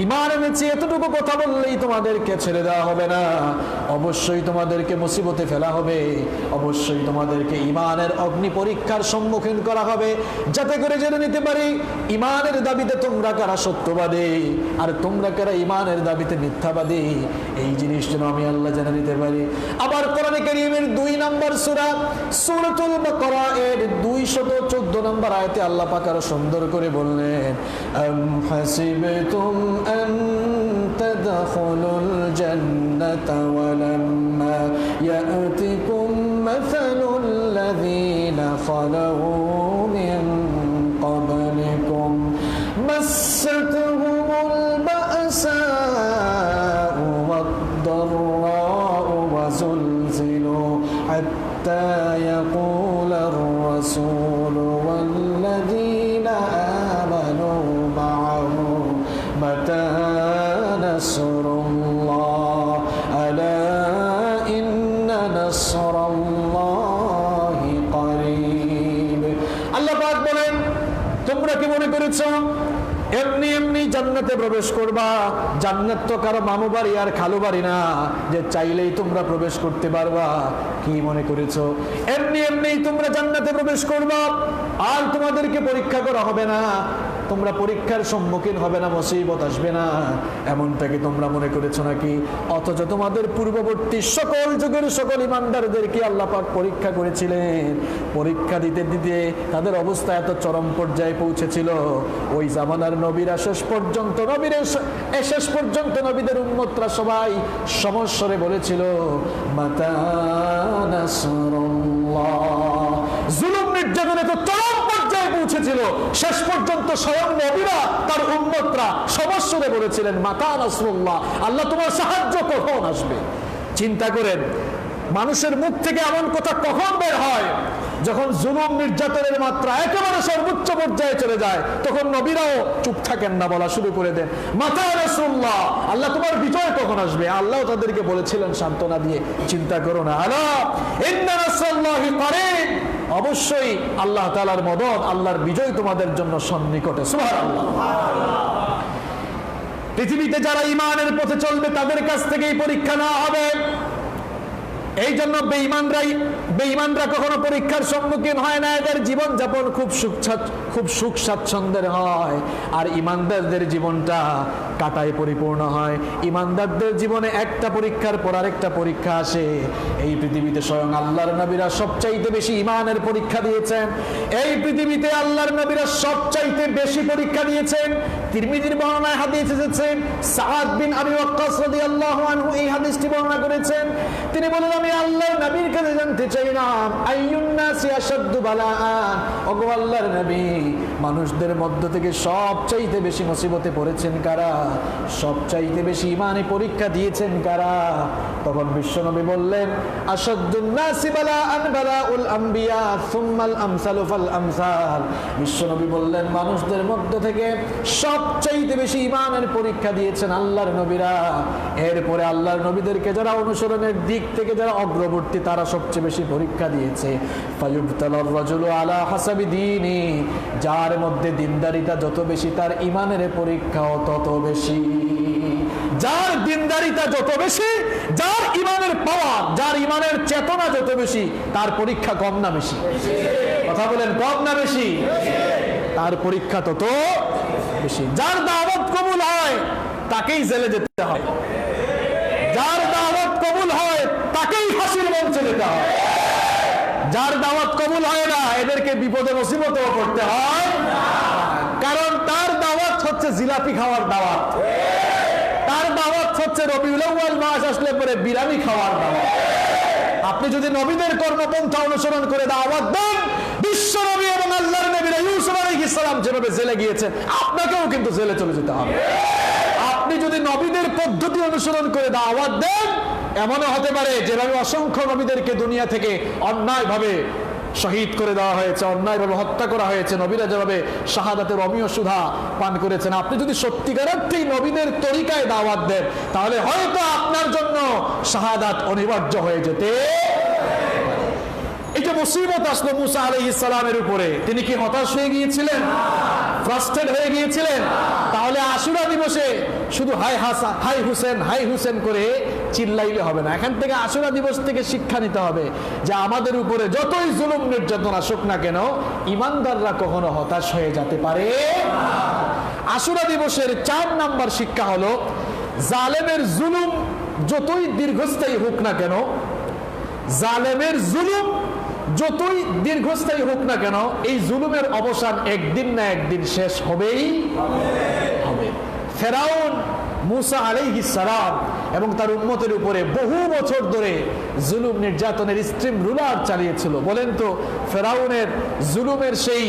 [SPEAKER 1] ঈমান এনেছি এতটুকু কথা বললেই তোমাদেরকে ছেড়ে দেওয়া হবে না, অবশ্যই তোমাদেরকে মুসিবতে ফেলা হবে, অবশ্যই তোমাদেরকে ঈমানের অগ্নি পরীক্ষার সম্মুখীন করা হবে, যাতে করে জেনে নিতে পারি ঈমানের দাবিতে তোমরা কারা সত্যবাদী আর তোমরা কারা ঈমানের দাবিতে মিথ্যাবাদী। এই জিনিস যেন আমি আল্লাহ জেনে নিতে পারি। আবার কোরআনে কারীমের 2 নম্বর সূরা সূরাতুল বাকারা এর 214 নম্বর আয়াতে আল্লাহ পাক আরো সুন্দর করে বললেন, আম হাসিবতুম أن تدخلوا الجنة ولما يأتكم مثل الذين خلوا من قبلكم مستهم البأساء والضراء وزلزلوا حتى يقول الرسول والذين آمنوا معه متى نصر الله ألا إن نصر الله قريب। আল্লাহ পাক বলেন তোমরা কি মনে করেছো এমনি এমনি জান্নাতে প্রবেশ করবা? জান্নাত তো কারো মামু বাড়ি আর খালু বাড়ি না যে চাইলেই তোমরা প্রবেশ করতে পারবা। কি মনে করেছো এমনি এমনি তোমরা জান্নাতে প্রবেশ করবা আর তোমাদেরকে পরীক্ষা করা হবে না, তোমরা পরীক্ষার সম্মুখীন হবে না, মুসিবত আসবে না? এমনটাকে তোমরা মনে করেছো নাকি? অথচ তোমাদের পূর্ববর্তী সকল যুগের সকল ঈমানদারদেরকে আল্লাহ পাক পরীক্ষা করেছিলেন। পরীক্ষা দিতে দিতে তাদের অবস্থা এত চরম পর্যায়ে পৌঁছেছিল, ওই জামানার নবীরা শেষ পর্যন্ত নবীদের উম্মতরা সবাই সমস্বরে বলেছিল মাতা নাসরুল্লাহ। জুলুম নির্যাতনে তো চরম পর্যায়ে পৌঁছেছিল, শেষ পর্যন্ত স্বয়ং নবীরা তার উম্মতরা সমস্বরে বলেছিলেন মাতা নাসরুল্লাহ, আল্লাহ তোমার সাহায্য কখন আসবে? চিন্তা করেন মানুষের মুখ থেকে এমন কথা কখন বের হয়? যখন জুলুম নির্যাতনের মাত্রা একেবারে সর্বোচ্চ পর্যায়ে চলে যায়, তখন নবীরাও চুপ থাকেন না, বলা শুরু করে দেন মাতা রাসূলুল্লাহ, আল্লাহ তোমার বিজয় কখন আসবে? আল্লাহ তাদেরকে বলেছিলেন সান্ত্বনা দিয়ে, চিন্তা করো না, আলা ইন্না নাসরাল্লাহি করিব, অবশ্যই আল্লাহ তাআলার মদদ, আল্লাহর বিজয় তোমাদের জন্য সন্নিকটে। সুবহানাল্লাহ। পৃথিবীতে যারা ঈমানের পথে চলবে তাদের কাছ থেকেই পরীক্ষা নেওয়া হবে। এই জন্য বেঈমানরা কখনো পরীক্ষার সম্মুখীন হয় না, এদের জীবন যাপন খুব সুখ স্বাচ্ছন্দ্যের হয়। আর ঈমানদারদের জীবনটা কাটায় পরিপূর্ণ হয়। ঈমানদারদের জীবনে একটা পরীক্ষার পর আরেকটা পরীক্ষা আসে। এই পৃথিবীতে স্বয়ং আল্লাহর নবীরা সবচাইতে বেশি ঈমানের পরীক্ষা দিয়েছেন। এই পৃথিবীতে আল্লাহর নবীরা সবচাইতে বেশি পরীক্ষা দিয়েছেন। তিরমিজির বর্ণনায় হাদিস এসেছে, সাআদ বিন আবি ওয়াক্কাস রাদিয়াল্লাহু আনহু এই হাদিসটি বর্ণনা করেছেন। তিনি বলেন আমি আল্লাহর নবীর কাছে জানতে চাইলাম আইয়ুন নাসি আশাদ্দু বালাআন, ওগো আল্লাহর নবী, মানুষদের মধ্য থেকে সবচাইতে বেশি মুসিবতে পড়েছেন কারা, সবচাইতে বেশি ঈমানে পরীক্ষা দিয়েছেন কারা? তখন বিশ্বনবী বললেন আশাদ্দুন নাসি বালাআন বালাউল আম্বিয়া সুম্মাল আমসালু ফাল আমসাল। বিশ্বনবী বললেন মানুষদের মধ্য থেকে সবচাইতে বেশি ঈমানের পরীক্ষা দিয়েছেন আল্লাহর নবীরা, এরপরে আল্লাহর নবীদেরকে যারা অনুসরণের দিক থেকে যারা অগ্রবর্তী তারা সবচেয়ে বেশি পরীক্ষা দিয়েছে। ফায়ুবতালার রাজুলু আলা হাসাবি দীনি, যার মধ্যে দিনদারিতা যত বেশি তার ঈমানের পরীক্ষাও তত বেশি। যার দিনদারিতা যত বেশি, যার ঈমানের পাওয়ার, যার ঈমানের চেতনা যত বেশি, তার পরীক্ষা কম না বেশি? কথা বলেন, কম না বেশি? তার পরীক্ষা তত বেশি। যার দাওয়াত কবুল হয় তাকেই জেলে যেতে হয়, যার দাওয়াত কবুল হয় তাকেই ফাঁসির মঞ্চে যেতে হয়, যার দাওয়াত কবুল হয় না এদেরকে বিপদে মুসিবতেও পড়তে হয়, কারণ তার দাওয়াত হচ্ছে জিলাপি খাওয়ার দাওয়াত, তার দাওয়াত হচ্ছে রবিউল আউয়াল মাস আসলে পরে বিরিয়ানি খাওয়ার দাওয়াত। আপনি যদি নবীদের কর্মপন্থা অনুসরণ করে দাওয়াত দেন, বিশ্ব নবী এবং আল্লাহর নবী ইউসুফ আলাইহিস সালাম যেভাবে জেলে গিয়েছেন আপনাকেও কিন্তু জেলে চলে যেতে হবে। আপনি যদি নবীদের পদ্ধতি অনুসরণ করে দাওয়াত দেন, এমনও হতে পারে যেভাবে অসংখ্য নবীদেরকে দুনিয়া থেকে অন্যায়ভাবে শহীদ করে দেওয়া হয়েছে, অন্যায়ভাবে হত্যা করা হয়েছে, নবীরা যেভাবে শাহাদাতের অমীয় সুধা পান করেছেন, আপনি যদি সত্যিকার অর্থেই নবীদের তরিকায় দাওয়াত দেন তাহলে হয়তো আপনার জন্য শাহাদাত অনিবার্য হয়ে যেতে। এই যে মুসিবত আসলো মুসা আলাইহিস সালামের উপরে, তিনি কি হতাশ হয়ে গিয়েছিলেন, ফ্রাস্ট্রেট হয়ে গিয়েছিলেন? তাহলে আশুরা দিবসে শুধু হাই হাসা হাই হুসেন হাই হুসেন করে চিল্লাইলে হবে না। এখান থেকে আশুরা দিবস থেকে শিক্ষা নিতে হবে যে আমাদের উপরে যতই জুলুম নির্যাতন আসুক না কেন, ইমানদাররা কখনো হতাশ হয়ে যেতে পারে। আশুরা দিবসের 4 নাম্বার শিক্ষা হলো জালেমের জুলুম যতই দীর্ঘস্থায়ী হোক না কেন, জালেমের জুলুম যতই দীর্ঘস্থায়ী হোক না কেন, এই জুলুমের অবসান একদিন না একদিন শেষ হবেই হবে। ফেরাউন মুসা আলাইহিস সালাম এবং তার উম্মতের উপরে বহু বছর ধরে জুলুম নির্যাতনের স্ট্রিম রুলার চালিয়েছিল। বলেন তো, ফেরাউনের জুলুমের সেই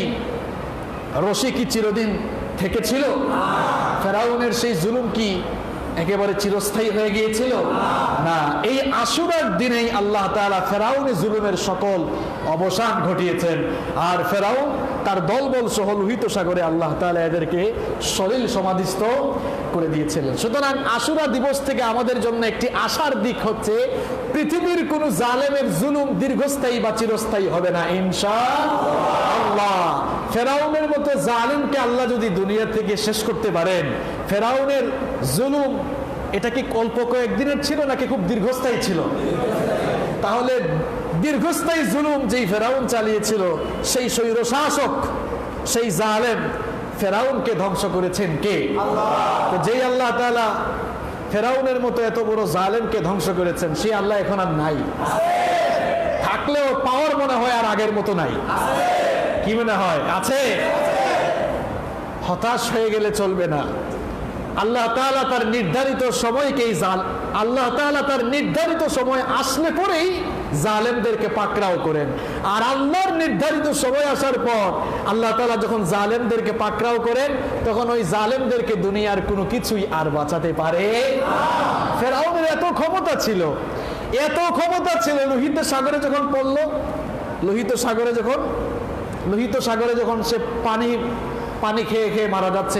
[SPEAKER 1] রশি কি চিরদিন থেকেছিল? ফেরাউনের সেই জুলুম কি একেবারে চিরস্থায়ী হয়ে গিয়েছিল? না, এই আশুরার দিনেই আল্লাহ তাআলা ফেরাউনের জুলুমের সকল অবসান ঘটিয়েছেন। আর ফেরাউন তার দলবল সহ লোহিত সাগরে আল্লাহ তাআলা এদেরকে সলিল সমাধিস্থ করে দিয়েছিলেন। সুতরাং আশুরা দিবস থেকে আমাদের জন্য একটি আশার দিক হচ্ছে পৃথিবীর কোন জালেমের জুলুম দীর্ঘস্থায়ী বা চিরস্থায়ী হবে না ইনশাআল্লাহ। ফেরাউনের মতো জালেমকে আল্লাহ যদি দুনিয়া থেকে শেষ করতে পারেন, ফেরাউনের জুলুম এটা কি অল্প কয়েকদিনের ছিল নাকি খুব দীর্ঘস্থায়ী ছিল? তাহলে দীর্ঘস্থায়ী জুলুম যেই ফেরাউন চালিয়েছিল, সেই স্বৈর শাসক, সেই জালেম ফেরাউনকে ধ্বংস করেছেন কে? তো যেই আল্লাহ তাআলা ফেরাউনের মতো এত বড় জালেমকে ধ্বংস করেছেন, সেই আল্লাহ এখন আর নাই। থাকলেও পাওয়ার মনে হয় আর আগের মতো নাই। কি মনে হয়? আছে। হতাশ হয়ে গেলে চলবে না। আল্লাহ তাআলা তার নির্ধারিত সময়কেই আল্লাহ তাআলা তার নির্ধারিত সময় আসলে পরেই জালেমদেরকে পাকড়াও করেন। আর আল্লাহর নির্ধারিত সময় আসার পর আল্লাহ তাআলা যখন জালেমদেরকে পাকড়াও করেন, তখন ওই জালেমদেরকে দুনিয়ার কোনো কিছুই আর বাঁচাতে পারে। ফেরাউনের এত ক্ষমতা ছিল, এত ক্ষমতা ছিল, লোহিত সাগরে যখন পড়লো, লোহিত সাগরে যখন সে পানি খেয়ে খেয়ে মারা যাচ্ছে,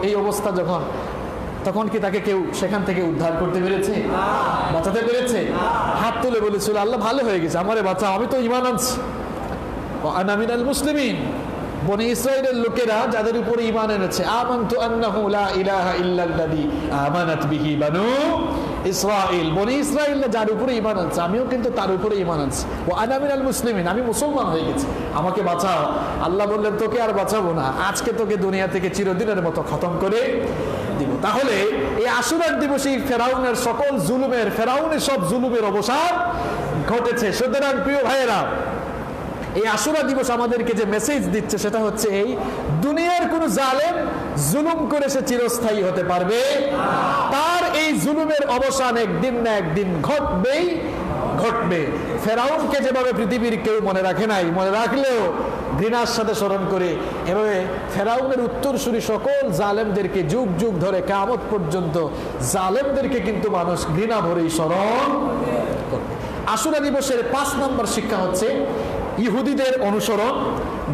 [SPEAKER 1] এই অবস্থা যখন, তখন কি তাকে কেউ সেখান থেকে উদ্ধার করতে পেরেছে? বাঁচাতে পেরেছে? হাত তুলে বলেছিল আল্লাহ ভালো হয়ে গেছে, আমারে বাঁচাও, আমি তো ঈমান আনছি। আনা মিনাল মুসলিমিন, বনি ইসরাইলের লোকেরা যাদের উপরে ঈমান এনেছে, আমানতু আন্নাহু লা ইলাহা ইল্লাল্লাযী আমানাত বিহি বানু ইসরাইল, বনি ইসরাইল যার উপরে ঈমান আনছে আমিও কিন্তু তার উপরে ঈমান আনছি। ও আনা মিনাল মুসলিমিন, আমি মুসলমান হয়ে গেছি, আমাকে বাঁচাও। আল্লাহ বললেন তোকে আর বাঁচাবো না, আজকে তোকে দুনিয়া থেকে চিরদিনের মতো খতম করে দিব। তাহলে এই আশুরার দিবসে ফেরাউনের সকল জুলুমের, ফেরাউনের সব জুলুমের অবসান ঘটেছে। সুতরাং প্রিয় ভাইয়েরা, এই আশুরা দিবস আমাদেরকে যে মেসেজ দিচ্ছে সেটা হচ্ছে এই, দুনিয়ার কোন জালেম জুলুম করে সে চিরস্থায়ী হতে পারবে? তার এই জুলুমের অবসান একদিন না একদিন ঘটবে। ফেরাউনকে যেভাবে পৃথিবীর কেউ মনে রাখে নাই, মনে রাখলেও ঘৃণার সাথে স্মরণ করে, এভাবে ফেরাউনের উত্তরসূরি সকল জালেমদেরকে যুগ যুগ ধরে কিয়ামত পর্যন্ত জালেমদেরকে কিন্তু মানুষ ঘৃণা ভরেই স্মরণ করবে। আশুরা দিবসের 5 নম্বর শিক্ষা হচ্ছে ইহুদিদের অনুসরণ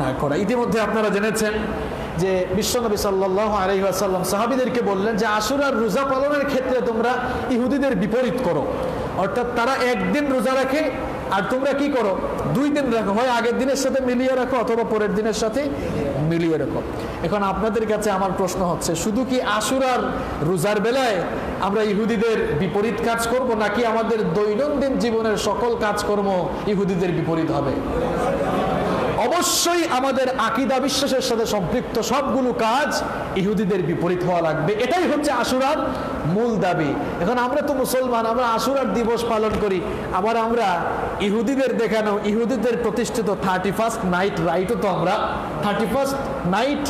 [SPEAKER 1] না করা। ইতিমধ্যে আপনারা জেনেছেন যে বিশ্বনবী সাল্লাল্লাহু আলাইহি ওয়াসাল্লাম সাহাবীদেরকে বললেন যে আশুরার রোজা পালনের ক্ষেত্রে তোমরা ইহুদিদের বিপরীত করো, অর্থাৎ তারা একদিন রোজা রাখে আর তোমরা কি করো, 2 দিন রাখো, হয় আগের দিনের সাথে মিলিয়ে রাখো অথবা পরের দিনের সাথে মিলিয়ে রাখো। এখন আপনাদের কাছে আমার প্রশ্ন হচ্ছে, শুধু কি আশুরার রোজার বেলায় আমরা ইহুদিদের বিপরীত কাজ করব, নাকি আমাদের দৈনন্দিন জীবনের সকল কাজকর্ম ইহুদিদের বিপরীত হবে? অবশ্যই আমাদের আকীদা বিশ্বাসের সাথে সম্পৃক্ত সবগুলো কাজ ইহুদিদের বিপরীত হওয়া লাগবে। এটাই হচ্ছে আশুরার মূল দাবি। এখন আমরা তো মুসলমান, আমরা আশুরার দিবস পালন করি, আবার আমরা ইহুদিদের দেখানো, ইহুদিদের প্রতিষ্ঠিত 31st নাইট রাইটও তো আমরা 31st নাইট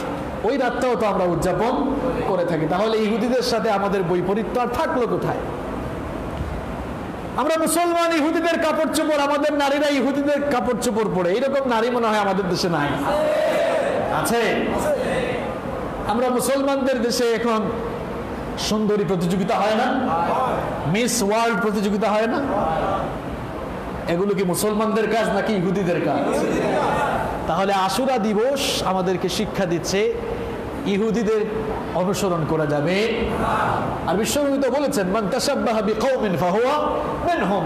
[SPEAKER 1] ওই রাতটাও তো আমরা উদযাপন করে থাকি। তাহলে ইহুদিদের সাথে আমাদের বৈপরীত্য আর থাকলো কোথায়? আমরা মুসলমান, ইহুদিদের কাপড় চোপড়, আমাদের নারীরা ইহুদিদের কাপড় চোপড় পরে, এরকম নারী মনে হয় আমাদের দেশে নাই, আছে? আমরা মুসলমানদের দেশে এখন সুন্দরী প্রতিযোগিতা হয় না, মিস ওয়ার্ল্ড প্রতিযোগিতা হয় না? এগুলো কি মুসলমানদের কাজ নাকি ইহুদিদের কাজ? তাহলে আশুরা দিবস আমাদেরকে শিক্ষা দিচ্ছে ইহুদিদের অনুসরণ করা যাবে। আর বিশ্বনবী তো বলেছেন, মান তাশাব্বাহা বিকওমিন ফাহুয়া মিনহুম,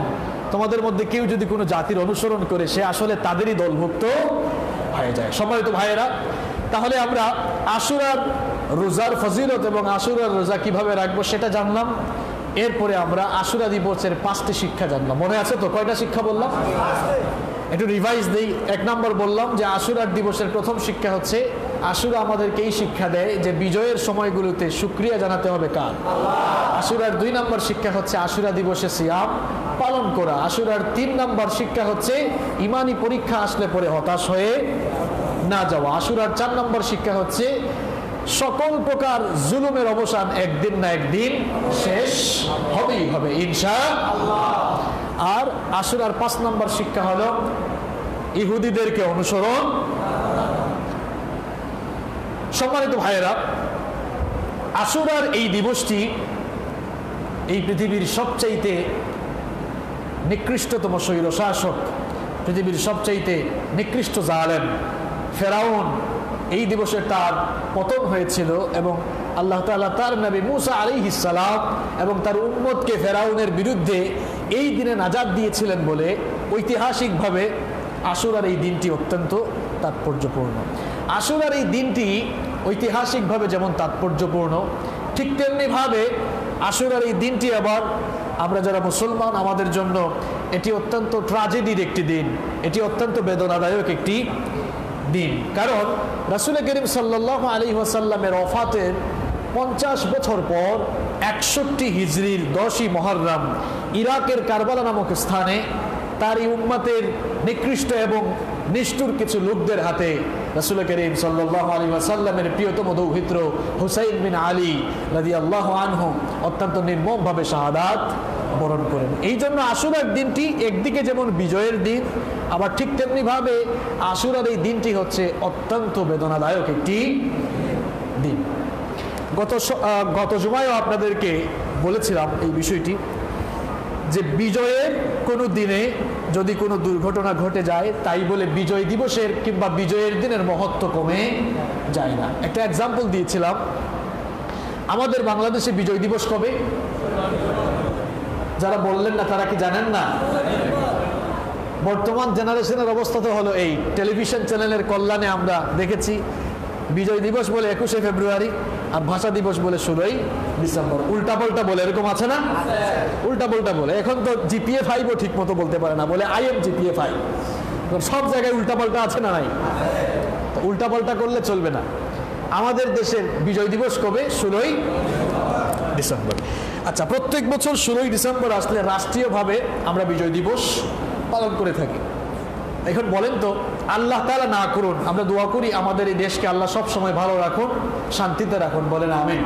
[SPEAKER 1] তোমাদের মধ্যে কেউ যদি কোনো জাতির অনুসরণ করে সে আসলে তাদেরই দলভুক্ত হয়ে যায়। সম্মানিত ভাইয়েরা, তাহলে আমরা আশুরার রোজার ফজিলত এবং আশুরার রোজা কিভাবে রাখবো সেটা জানলাম। এরপরে আমরা আশুরা দিবসের 5টি শিক্ষা জানলাম। মনে আছে তো কয়টা শিক্ষা বললাম? একটু রিভাইজ দেই। 1 নম্বর বললাম যে আশুরার দিবসের প্রথম শিক্ষা হচ্ছে, আশুরা আমাদেরকে এই শিক্ষা দেয় যে বিজয়ের সময়গুলোতে শুকরিয়া জানাতে হবে কার? আশুরার 2 নম্বর শিক্ষা হচ্ছে আশুরা দিবসে সিয়াম পালন করা। আশুরার 3 নম্বর শিক্ষা হচ্ছে ইমানি পরীক্ষা আসলে পরে হতাশ হয়ে না যাওয়া। আশুরার 4 নম্বর শিক্ষা হচ্ছে সকল প্রকার জুলুমের অবসান একদিন না একদিন শেষ হবেই হবে ইনশাআল্লাহ। আর আশুরার 5 নম্বর শিক্ষা হলো ইহুদিদেরকে অনুসরণ। সম্মানিত ভাইয়েরা, আশুরার এই দিবসটি এই পৃথিবীর সবচাইতে নিকৃষ্টতম স্বৈরশাসক, পৃথিবীর সবচাইতে নিকৃষ্ট জালেম ফেরাউন, এই দিবসে তার পতন হয়েছিল এবং আল্লাহ তাআলা তার নবী মুসা আলাইহিস সালাম এবং তার উম্মতকে ফেরাউনের বিরুদ্ধে এই দিনে নাজাত দিয়েছিলেন বলে ঐতিহাসিকভাবে আশুরার এই দিনটি অত্যন্ত তাৎপর্যপূর্ণ। আশুরার এই দিনটি ঐতিহাসিকভাবে যেমন তাৎপর্যপূর্ণ, ঠিক তেমনিভাবে আশুরার এই দিনটি আবার আমরা যারা মুসলমান আমাদের জন্য এটি অত্যন্ত ট্র্যাজেডির একটি দিন, এটি অত্যন্ত বেদনাদায়ক একটি দিন। কারণ রাসূল করিম সাল্লাল্লাহু আলাইহি ওয়াসাল্লামের ওফাতের 50 বছর পর 61 হিজরির 10ই মুহররম ইরাকের কারবালা নামক স্থানে তার এই উম্মতের নিকৃষ্ট এবং নিষ্ঠুর কিছু লোকদের হাতে রাসূল করিম সাল্লাল্লাহু আলাইহি ওয়াসাল্লামের প্রিয়তম দৌহিত্র হুসাইন বিন আলী রাদিয়াল্লাহু আনহু অত্যন্ত নির্মমভাবে শাহাদাত বরণ করেন। এই জন্য আশুরার দিনটি একদিকে যেমন বিজয়ের দিন, আবার ঠিক তেমনিভাবে আশুরার এই দিনটি হচ্ছে অত্যন্ত বেদনাদায়ক একটি দিন। গত জুমায়ও আপনাদেরকে বলেছিলাম এই বিষয়টি যে বিজয়ের কোনো দিনে যদি কোনো দুর্ঘটনা ঘটে যায় তাই বলে বিজয় দিবসের কিংবা বিজয়ের দিনের মহত্ব কমে যায় না। একটা এক্সাম্পল দিয়েছিলাম, আমাদের বাংলাদেশে বিজয় দিবস কবে? যারা বললেন না তারা কি জানেন না? বর্তমান জেনারেশনের অবস্থা তো হলো এই, টেলিভিশন চ্যানেলের কল্যাণে আমরা দেখেছি বিজয় দিবস বলে 21শে ফেব্রুয়ারি আর ভাষা দিবস বলে 16ই ডিসেম্বর। উল্টা পাল্টা বলে, এরকম আছে না? উল্টা পাল্টা বলে। এখন তো জিপিএ 5ও ঠিক মতো বলতে পারে না, বলে আই এম জিপিএ 5। সব জায়গায় উল্টা পাল্টা আছে না নাই? তো উল্টা পাল্টা করলে চলবে না। আমাদের দেশের বিজয় দিবস কবে? 16ই ডিসেম্বর। আচ্ছা, প্রত্যেক বছর 16ই ডিসেম্বর আসলে রাষ্ট্রীয়ভাবে আমরা বিজয় দিবস পালন করে থাকি। এখন বলেন তো, আল্লাহ তাআলা না করুন, আমরা দোয়া করি আমাদের এই দেশকে আল্লাহ সব সময় ভালো রাখুন, শান্তিতে রাখুন, বলেন আমিন।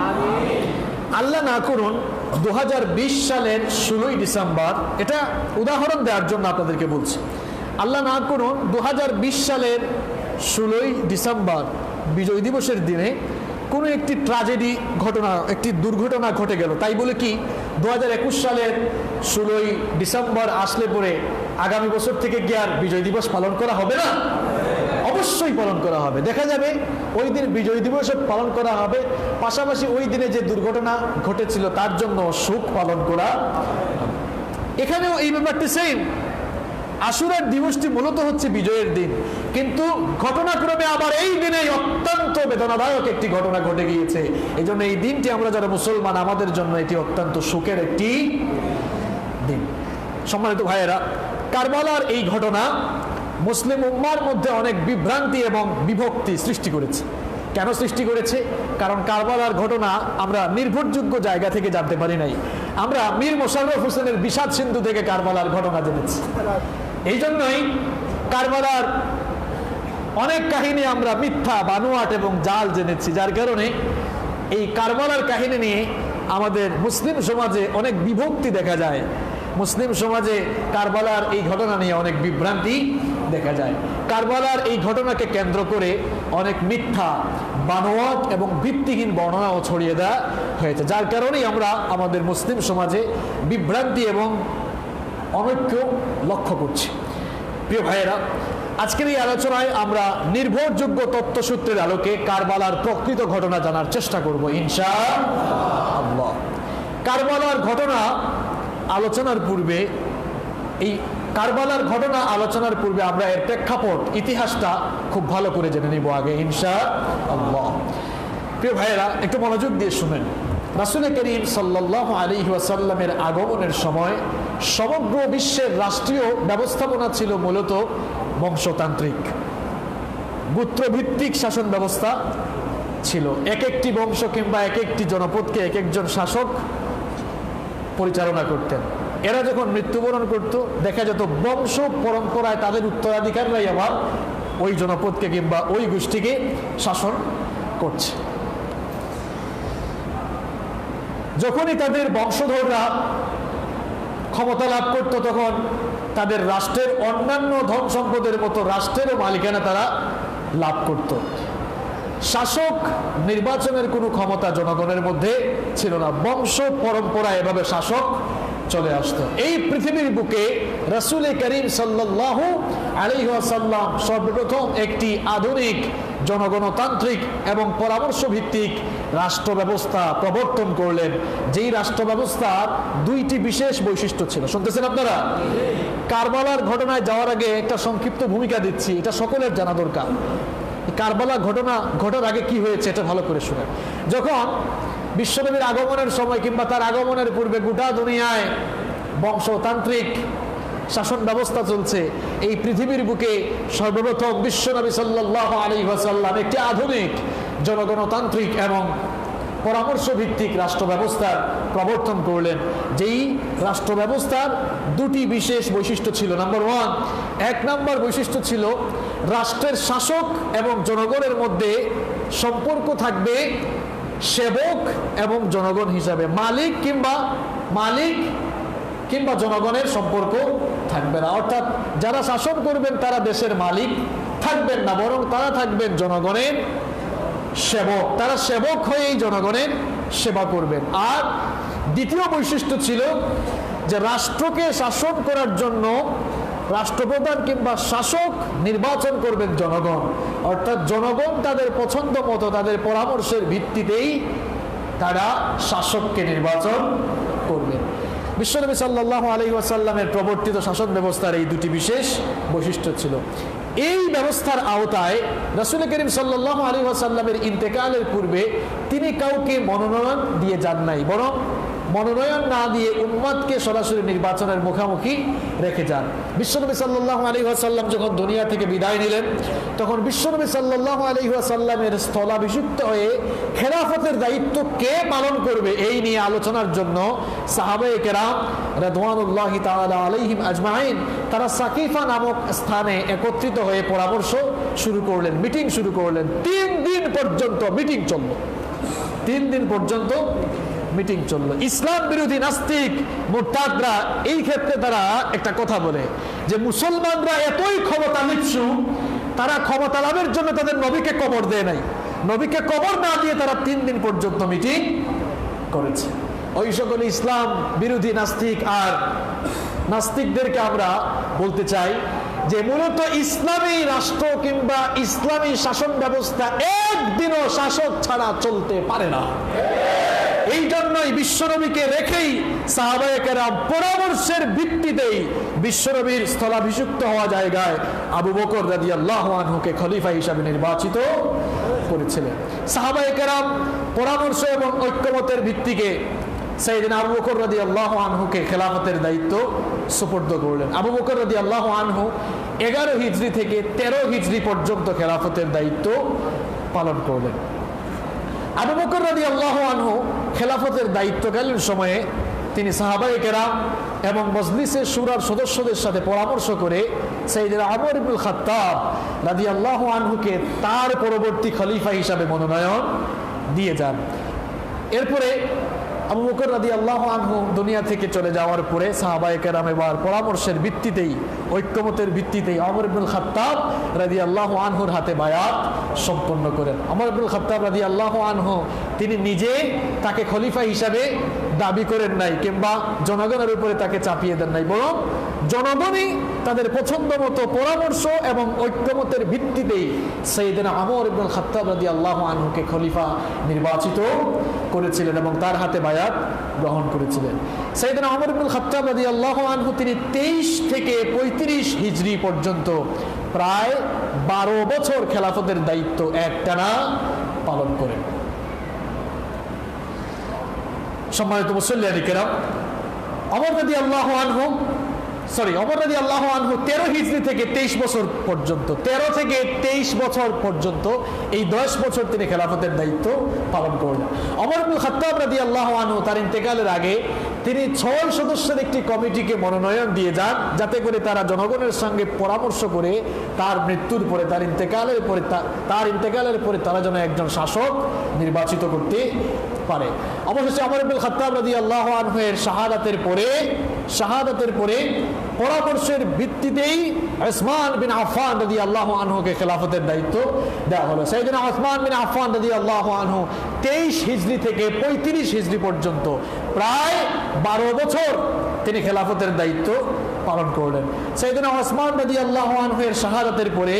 [SPEAKER 1] আল্লাহ না করুন 2020 সালের 16ই ডিসেম্বর, এটা উদাহরণ দেওয়ার জন্য আপনাদেরকে বলছি, আল্লাহ না করুন 2020 সালের 16ই ডিসেম্বর বিজয় দিবসের দিনে কোনো একটি ট্র্যাজেডি ঘটনা, একটি দুর্ঘটনা ঘটে গেল, তাই বলে কি 2021 সালের 16ই ডিসেম্বর আসলে পরে আগামী বছর থেকে কি আর বিজয় দিবস পালন করা হবে না? অবশ্যই পালন করা হবে। দেখা যাবে ওই দিন বিজয় দিবস পালন করা হবে, পাশাপাশি ওই দিনে যে দুর্ঘটনা ঘটেছিল তার জন্য শোক পালন করা। এখানেও এই ব্যাপারটি সেম। আশুরার দিবসটি মূলত হচ্ছে বিজয়ের দিন, কিন্তু ঘটনাক্রমে আবার এই দিনে অত্যন্ত বেদনাদায়ক একটি ঘটনা ঘটে গিয়েছে। এই জন্য এই দিনটি আমরা যারা মুসলমান, আমাদের জন্য এটি অত্যন্ত শোকের একটি দিন। সম্মানিত ভাইয়েরা, কারবালার এই ঘটনা মুসলিম উম্মার মধ্যে অনেক বিভ্রান্তি এবং বিভক্তি সৃষ্টি করেছে। কেন সৃষ্টি করেছে? কারণ কারবালার ঘটনা আমরা নির্ভরযোগ্য জায়গা থেকে জানতে পারি নাই। আমরা মীর মোশাররফ হোসেনের বিষাদ সিন্ধু থেকে কারবালার ঘটনা জেনেছি। এই জন্যই কারবালার অনেক কাহিনী আমরা মিথ্যা, বানোয়াট এবং জাল জেনেছি, যার কারণে এই কারবালার কাহিনী নিয়ে আমাদের মুসলিম সমাজে অনেক বিভক্তি দেখা যায়। মুসলিম সমাজে কারবালার এই ঘটনা নিয়ে অনেক বিভ্রান্তি দেখা যায়। কারবালার এই ঘটনাকে কেন্দ্র করে অনেক মিথ্যা, বানোয়াট এবং ভিত্তিহীন বর্ণনাও ছড়িয়ে দেওয়া হয়েছে, যার কারণেই আমরা আমাদের মুসলিম সমাজে বিভ্রান্তি এবং অনৈক্য লক্ষ্য করছি। প্রিয় ভাইয়েরা, আজকের এই আলোচনায় আমরা নির্ভরযোগ্য তথ্যসূত্রের আলোকে কারবালার প্রকৃত ঘটনা জানার চেষ্টা করব ইনশাআল্লাহ। কারবালার ঘটনা আলোচনার পূর্বে আলোচনার পূর্বে আমরা এর প্রেক্ষাপট, ইতিহাসটা খুব ভালো করে জেনে নিব আগে ইনশাআল্লাহ। প্রিয় ভাইয়েরা, একটু মনোযোগ দিয়ে শুনেন। রাসূল করিম সাল্লাল্লাহু আলাইহি ওয়াসাল্লামের আগমনের সময় সমগ্র বিশ্বের রাষ্ট্রীয় ব্যবস্থাপনা ছিল মূলত বংশতান্ত্রিক, গোত্রভিত্তিক শাসন ব্যবস্থা ছিল। এক একটি বংশ কিংবা এক একটি জনপদকে এক একজন শাসক পরিচালনা করতেন। এরা যখন মৃত্যুবরণ করত, দেখা যেত বংশ পরম্পরায় তাদের উত্তরাধিকাররাই আবার ওই জনপদকে কিংবা ওই গোষ্ঠীকে শাসন করছে। যখনই তাদের বংশধররা ক্ষমতা লাভ করত, তখন তাদের রাষ্ট্রের অন্যান্য ধন সম্পদের মতো রাষ্ট্রেরও মালিকানা তারা লাভ করত। শাসক নির্বাচনের কোনো ক্ষমতা জনগণের মধ্যে ছিল না, বংশ পরম্পরা এভাবে শাসক চলে আসতো। এই পৃথিবীর বুকে রাসূল করিম সাল্লাল্লাহু আলাইহি ওয়াসাল্লাম সর্বপ্রথম একটি আধুনিক জনগণতান্ত্রিক এবং পরামর্শ ভিত্তিক রাষ্ট্র ব্যবস্থা প্রবর্তন করলেন, যেই রাষ্ট্র ব্যবস্থার দুইটি বিশেষ বৈশিষ্ট্য ছিল। শুনতেছেন আপনারা? কারবালার ঘটনায় যাওয়ার আগে একটা সংক্ষিপ্ত ভূমিকা দিচ্ছি, এটা সকলের জানা দরকার। কারবালা ঘটনা ঘটার আগে কি হয়েছে এটা ভালো করে শুনেন। যখন বিশ্বনবীর আগমনের সময় কিংবা তার আগমনের পূর্বে গোটা দুনিয়ায় বংশতান্ত্রিক শাসন ব্যবস্থা চলছে, এই পৃথিবীর বুকে সর্বপ্রথম বিশ্বনবী সাল্লাল্লাহু আলাইহি ওয়াসাল্লাম একটি আধুনিক জনগণতান্ত্রিক এবং পরামর্শ ভিত্তিক রাষ্ট্র ব্যবস্থার প্রবর্তন করলেন, যেই রাষ্ট্র ব্যবস্থার দুটি বিশেষ বৈশিষ্ট্য ছিল। এক নম্বর বৈশিষ্ট্য ছিল রাষ্ট্রের শাসক এবং জনগণের মধ্যে সম্পর্ক থাকবে সেবক এবং জনগণ হিসাবে। মালিক কিংবা জনগণের সম্পর্ক থাকবে না, অর্থাৎ যারা শাসন করবেন তারা দেশের মালিক থাকবেন না, বরং তারা থাকবেন জনগণের সেবক। তারা সেবক হয়েই জনগণের সেবা করবেন। আর দ্বিতীয় বৈশিষ্ট্য ছিল যে রাষ্ট্রকে শাসন করার জন্য রাষ্ট্রপ্রধান কিংবা শাসক নির্বাচন করবেন জনগণ, অর্থাৎ জনগণ তাদের পছন্দ মতো তাদের পরামর্শের ভিত্তিতেই তারা শাসককে নির্বাচন করবেন। বিশ্বনবী সাল্লাল্লাহু আলাইহি ওয়াসাল্লামের প্রবর্তিত শাসন ব্যবস্থার এই দুটি বিশেষ বৈশিষ্ট্য ছিল। এই ব্যবস্থার আওতায় রাসূল করিম সাল্লাল্লাহু আলাইহি ওয়াসাল্লামের ইন্তেকালের পূর্বে তিনি কাউকে মনোনয়ন দিয়ে যান নাই, বরং মনোনয়ন না দিয়ে উম্মতকে সরাসরি নির্বাচনের মুখোমুখি রেখে যান। বিশ্বনবী সাল্লাল্লাহু আলাইহি ওয়াসাল্লাম যখন দুনিয়া থেকে বিদায় নিলেন, তখন বিশ্বনবী সাল্লাল্লাহু আলাইহি ওয়াসাল্লামের স্থলাভিষিক্ত হয়ে খেলাফতের দায়িত্ব কে পালন করবে এই নিয়ে আলোচনার জন্য সাহাবায়ে কেরাম রাদওয়ানুল্লাহি তাআলা আলাইহিম আজমাইন তারা সাকিফা নামক স্থানে একত্রিত হয়ে পরামর্শ শুরু করলেন, মিটিং শুরু করলেন। 3 দিন পর্যন্ত মিটিং চলল। 3 দিন পর্যন্ত মিটিং চললো। ইসলাম বিরোধী নাস্তিক মুরতাদরা এই ক্ষেত্রে তারা একটা কথা বলে যে মুসলমানরা এতই ক্ষমতা লিপ্সু, তারা ক্ষমতা লাভের জন্য তাদের নবীকে কবর দেয় নাই, নবীকে কবর না দিয়ে তারা 3 দিন পর্যন্ত মিটিং করেছে। ওই সকল ইসলাম বিরোধী নাস্তিক আর নাস্তিকদেরকে আমরা বলতে চাই যে মূলত ইসলামী রাষ্ট্র কিংবা ইসলামী শাসন ব্যবস্থা একদিনও শাসক ছাড়া চলতে পারে না। এই জন্যই বিশ্বনবীকে রেখেই সাহাবায়ে কেরাম পরামর্শের ভিত্তিতেই বিশ্বনবীর স্থলাভিষিক্ত হওয়া জায়গায় আবু বকর রাদিয়াল্লাহু আনহুকে খলিফা হিসাবে নির্বাচিত করেছিলেন। সাহাবায়ে কেরাম পরামর্শ এবং ঐক্যমতের ভিত্তিকে সাইয়েদনা আবু বকর রাদিয়াল্লাহু আনহুকে খেলাফতের দায়িত্ব সুপর্দ করলেন। আবু বকর রাদিয়াল্লাহু আনহু 11 হিজরি থেকে 13 হিজরি পর্যন্ত খেলাফতের দায়িত্ব পালন করলেন। আবু বকর রাদিয়াল্লাহু আনহু খেলাফতের দায়িত্বকালীন সময়ে তিনি সাহাবায়ে কেরাম এবং মজলিসে শুরার সদস্যদের সাথে পরামর্শ করে সাইয়েদনা ওমর ইবনুল খাত্তাব রাদিয়াল্লাহু আনহুকে তার পরবর্তী খলিফা হিসাবে মনোনয়ন দিয়ে যান। এরপরে আবু বকর রাদিয়াল্লাহু আনহু দুনিয়া থেকে চলে যাওয়ার পরে সাহাবায়ে কেরাম এবার পরামর্শের ভিত্তিতেই ঐক্যমতের ভিত্তিতেই ওমর ইবনুল খাত্তাব রাদিয়াল্লাহু আনহুর হাতে বায়াত সম্পন্ন করেন। ওমর ইবনুল খাত্তাব রাদিয়াল্লাহু আনহু তিনি নিজে তাকে খলিফা হিসাবে দাবি করেন নাই কিংবা জনগণের উপরে তাকে চাপিয়ে দেন নাই, বরং জনগণই তাদের পছন্দ মতো পরামর্শ এবং ঐক্যমতের ভিত্তিতেই সাইয়েদনা ওমর ইবনুল খাত্তাব রাদিয়াল্লাহু আনহুকে খলিফা নির্বাচিত করেছিলেন এবং তার হাতে বায়াত গ্রহণ করেছিলেন। সাইয়েদনা ওমর ইবনুল খাত্তাব রাদিয়াল্লাহু আনহু তিনি 23 থেকে 35 হিজরি পর্যন্ত প্রায় 12 বছর খেলাফতের দায়িত্ব একটানা পালন করেন। সম্মানিত মুসল্লিয়ানে কেরাম, ওমর রাদিয়াল্লাহু আনহু 13 হিজরি থেকে 23 বছর পর্যন্ত 13 থেকে 23 বছর পর্যন্ত এই 10 বছর তিনি খেলাফতের দায়িত্ব পালন করলেন। ওমর ইবনুল খাত্তাব রাদিয়াল্লাহু আনহু তার ইন্তেকালের আগে তিনি 6 সদস্যের একটি কমিটিকে মনোনয়ন দিয়ে যান, যাতে করে তারা জনগণের সঙ্গে পরামর্শ করে তার মৃত্যুর পরে তার ইন্তেকালের পরে তারা যেন একজন শাসক নির্বাচিত করতে পারে। অবশেষে ওমর ইবনুল খাত্তাব রাদিয়াল্লাহু আনহু এর শাহাদাতের পরে পরামর্শের ভিত্তিতেই উসমান বিন আফফান রাদিয়াল্লাহু আনহুকে খেলাফতের দায়িত্ব দেওয়া হলো। সাইয়েদনা উসমান বিন আফফান রাদিয়াল্লাহু আনহু 23 হিজরি থেকে 35 হিজরি পর্যন্ত প্রায় 12 বছর তিনি খেলাফতের দায়িত্ব পালন করলেন। সাইয়েদনা উসমান রাদিয়াল্লাহু আনহু এর শাহাদাতের পরে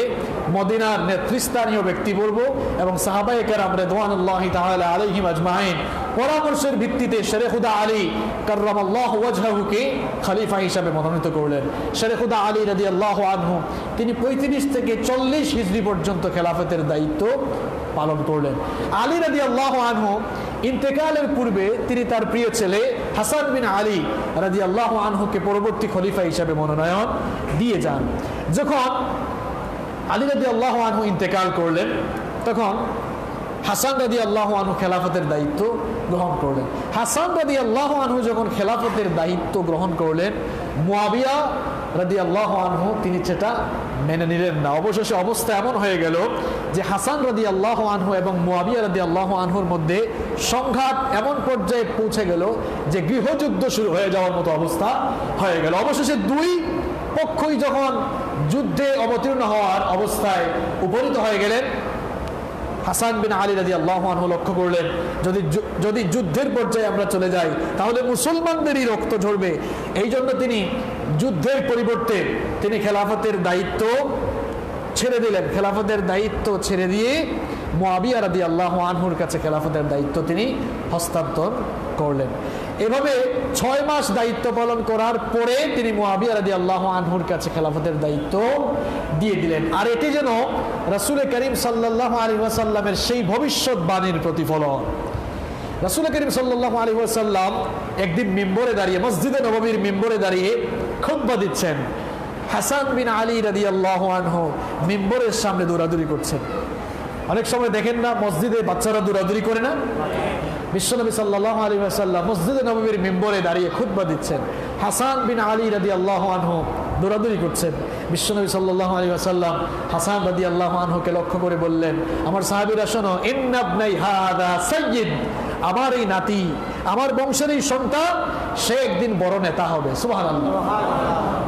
[SPEAKER 1] মদিনার নেতৃস্থানীয় ব্যক্তিবর্গ এবং সাহাবায়ে কেরাম রিদওয়ানুল্লাহি তাআলা আলাইহিম আজমাইন পরামর্শের ভিত্তিতে শেরে খুদা আলী কাররামাল্লাহু ওয়াজহাহুকে খলিফা হিসাবে মনোনীত করলেন। শেরে খুদা আলী রাদিয়াল্লাহু আনহু তিনি 35 থেকে 40 হিজরি পর্যন্ত খেলাফতের দায়িত্ব পালন করলেন। আলী রাদিয়াল্লাহু আনহু ইন্তেকালের পূর্বে তিনি তার প্রিয় ছেলে হাসান বিন আলী রাদিয়াল্লাহু আনহুকে পরবর্তী খলিফা হিসাবে মনোনয়ন দিয়ে যান। যখন আলী রাদিয়াল্লাহু আনহু ইন্তেকাল করলেন তখন হাসান রাদিয়াল্লাহু আনহু খেলাফতের দায়িত্ব গ্রহণ করলেন। হাসান রাদিয়াল্লাহু আনহু যখন খেলাফতের দায়িত্ব গ্রহণ করলেন, মুয়াবিয়া রাদিয়াল্লাহু আনহু তিনি সেটা মেনে নিলেন না। অবশেষে অবস্থা এমন হয়ে গেল যে হাসান রাদিয়াল্লাহু আনহু এবং মুয়াবিয়া রাদিয়াল্লাহু আনহুর মধ্যে সংঘাত এমন পর্যায়ে পৌঁছে গেল যে গৃহযুদ্ধ শুরু হয়ে যাওয়ার মতো অবস্থা হয়ে গেল। অবশেষে দুই পক্ষই যখন যুদ্ধে অবতীর্ণ হওয়ার অবস্থায় উপনীত হয়ে গেলেন, হাসান বিন আলী রাদিয়াল্লাহু আনহু লক্ষ্য করলেন যদি যুদ্ধের পর্যায়ে আমরা চলে যাই তাহলে মুসলমানদেরই রক্ত ঝরবে। এই জন্য তিনি যুদ্ধের পরিবর্তে তিনি খেলাফতের দায়িত্ব ছেড়ে দিলেন। খেলাফতের দায়িত্ব ছেড়ে দিয়ে মুয়াবিয়া রাদিয়াল্লাহু আনহুর কাছে খেলাফতের দায়িত্ব তিনি হস্তান্তর করলেন। এভাবে 6 মাস দায়িত্ব পালন করার পরে তিনি মুয়াবিয়া রাদিয়াল্লাহু আনহুর কাছে খেলাফতের দায়িত্ব দিয়ে দিলেন। আর এটি যেন রাসূল করিম সাল্লাল্লাহু আলাইহি ওয়াসাল্লামের সেই ভবিষ্যৎবাণীর প্রতিফলন। রাসূল করিম সাল্লাল্লাহু আলাইহি ওয়াসাল্লাম একদিন মিম্বরে দাঁড়িয়ে, মসজিদে নববীর মিম্বরে দাঁড়িয়ে খুতবা দিচ্ছেন। হাসান বিন আলী রাদিয়াল্লাহু আনহু মিম্বরের সামনে দৌড়াদৌড়ি করছেন। অনেক সময় দেখেন না মসজিদে বাচ্চারা দৌড়াদৌড়ি করে না? বিশ্বনবী সাল্লাল্লাহু আলাইহি ওয়াসাল্লাম মসজিদে নববীর মিম্বরে দাঁড়িয়ে খুতবা দিচ্ছেন। হাসান বিন আলী রাদিয়াল্লাহু আনহু দৌড়াদৌড়ি করছেন। বিশ্বনবী সাল্লাল্লাহু আলাইহি ওয়াসাল্লাম হাসান রাদিয়াল্লাহু আনহুকে লক্ষ্য করে বললেন, আমার সাহাবীরা শোনো, ইন্না ইবনাই হাদা সাইয়্যিদ, আমার এই নাতি, আমার বংশের এই সন্তান সে একদিন বড় নেতা হবে। সুবহানাল্লাহ।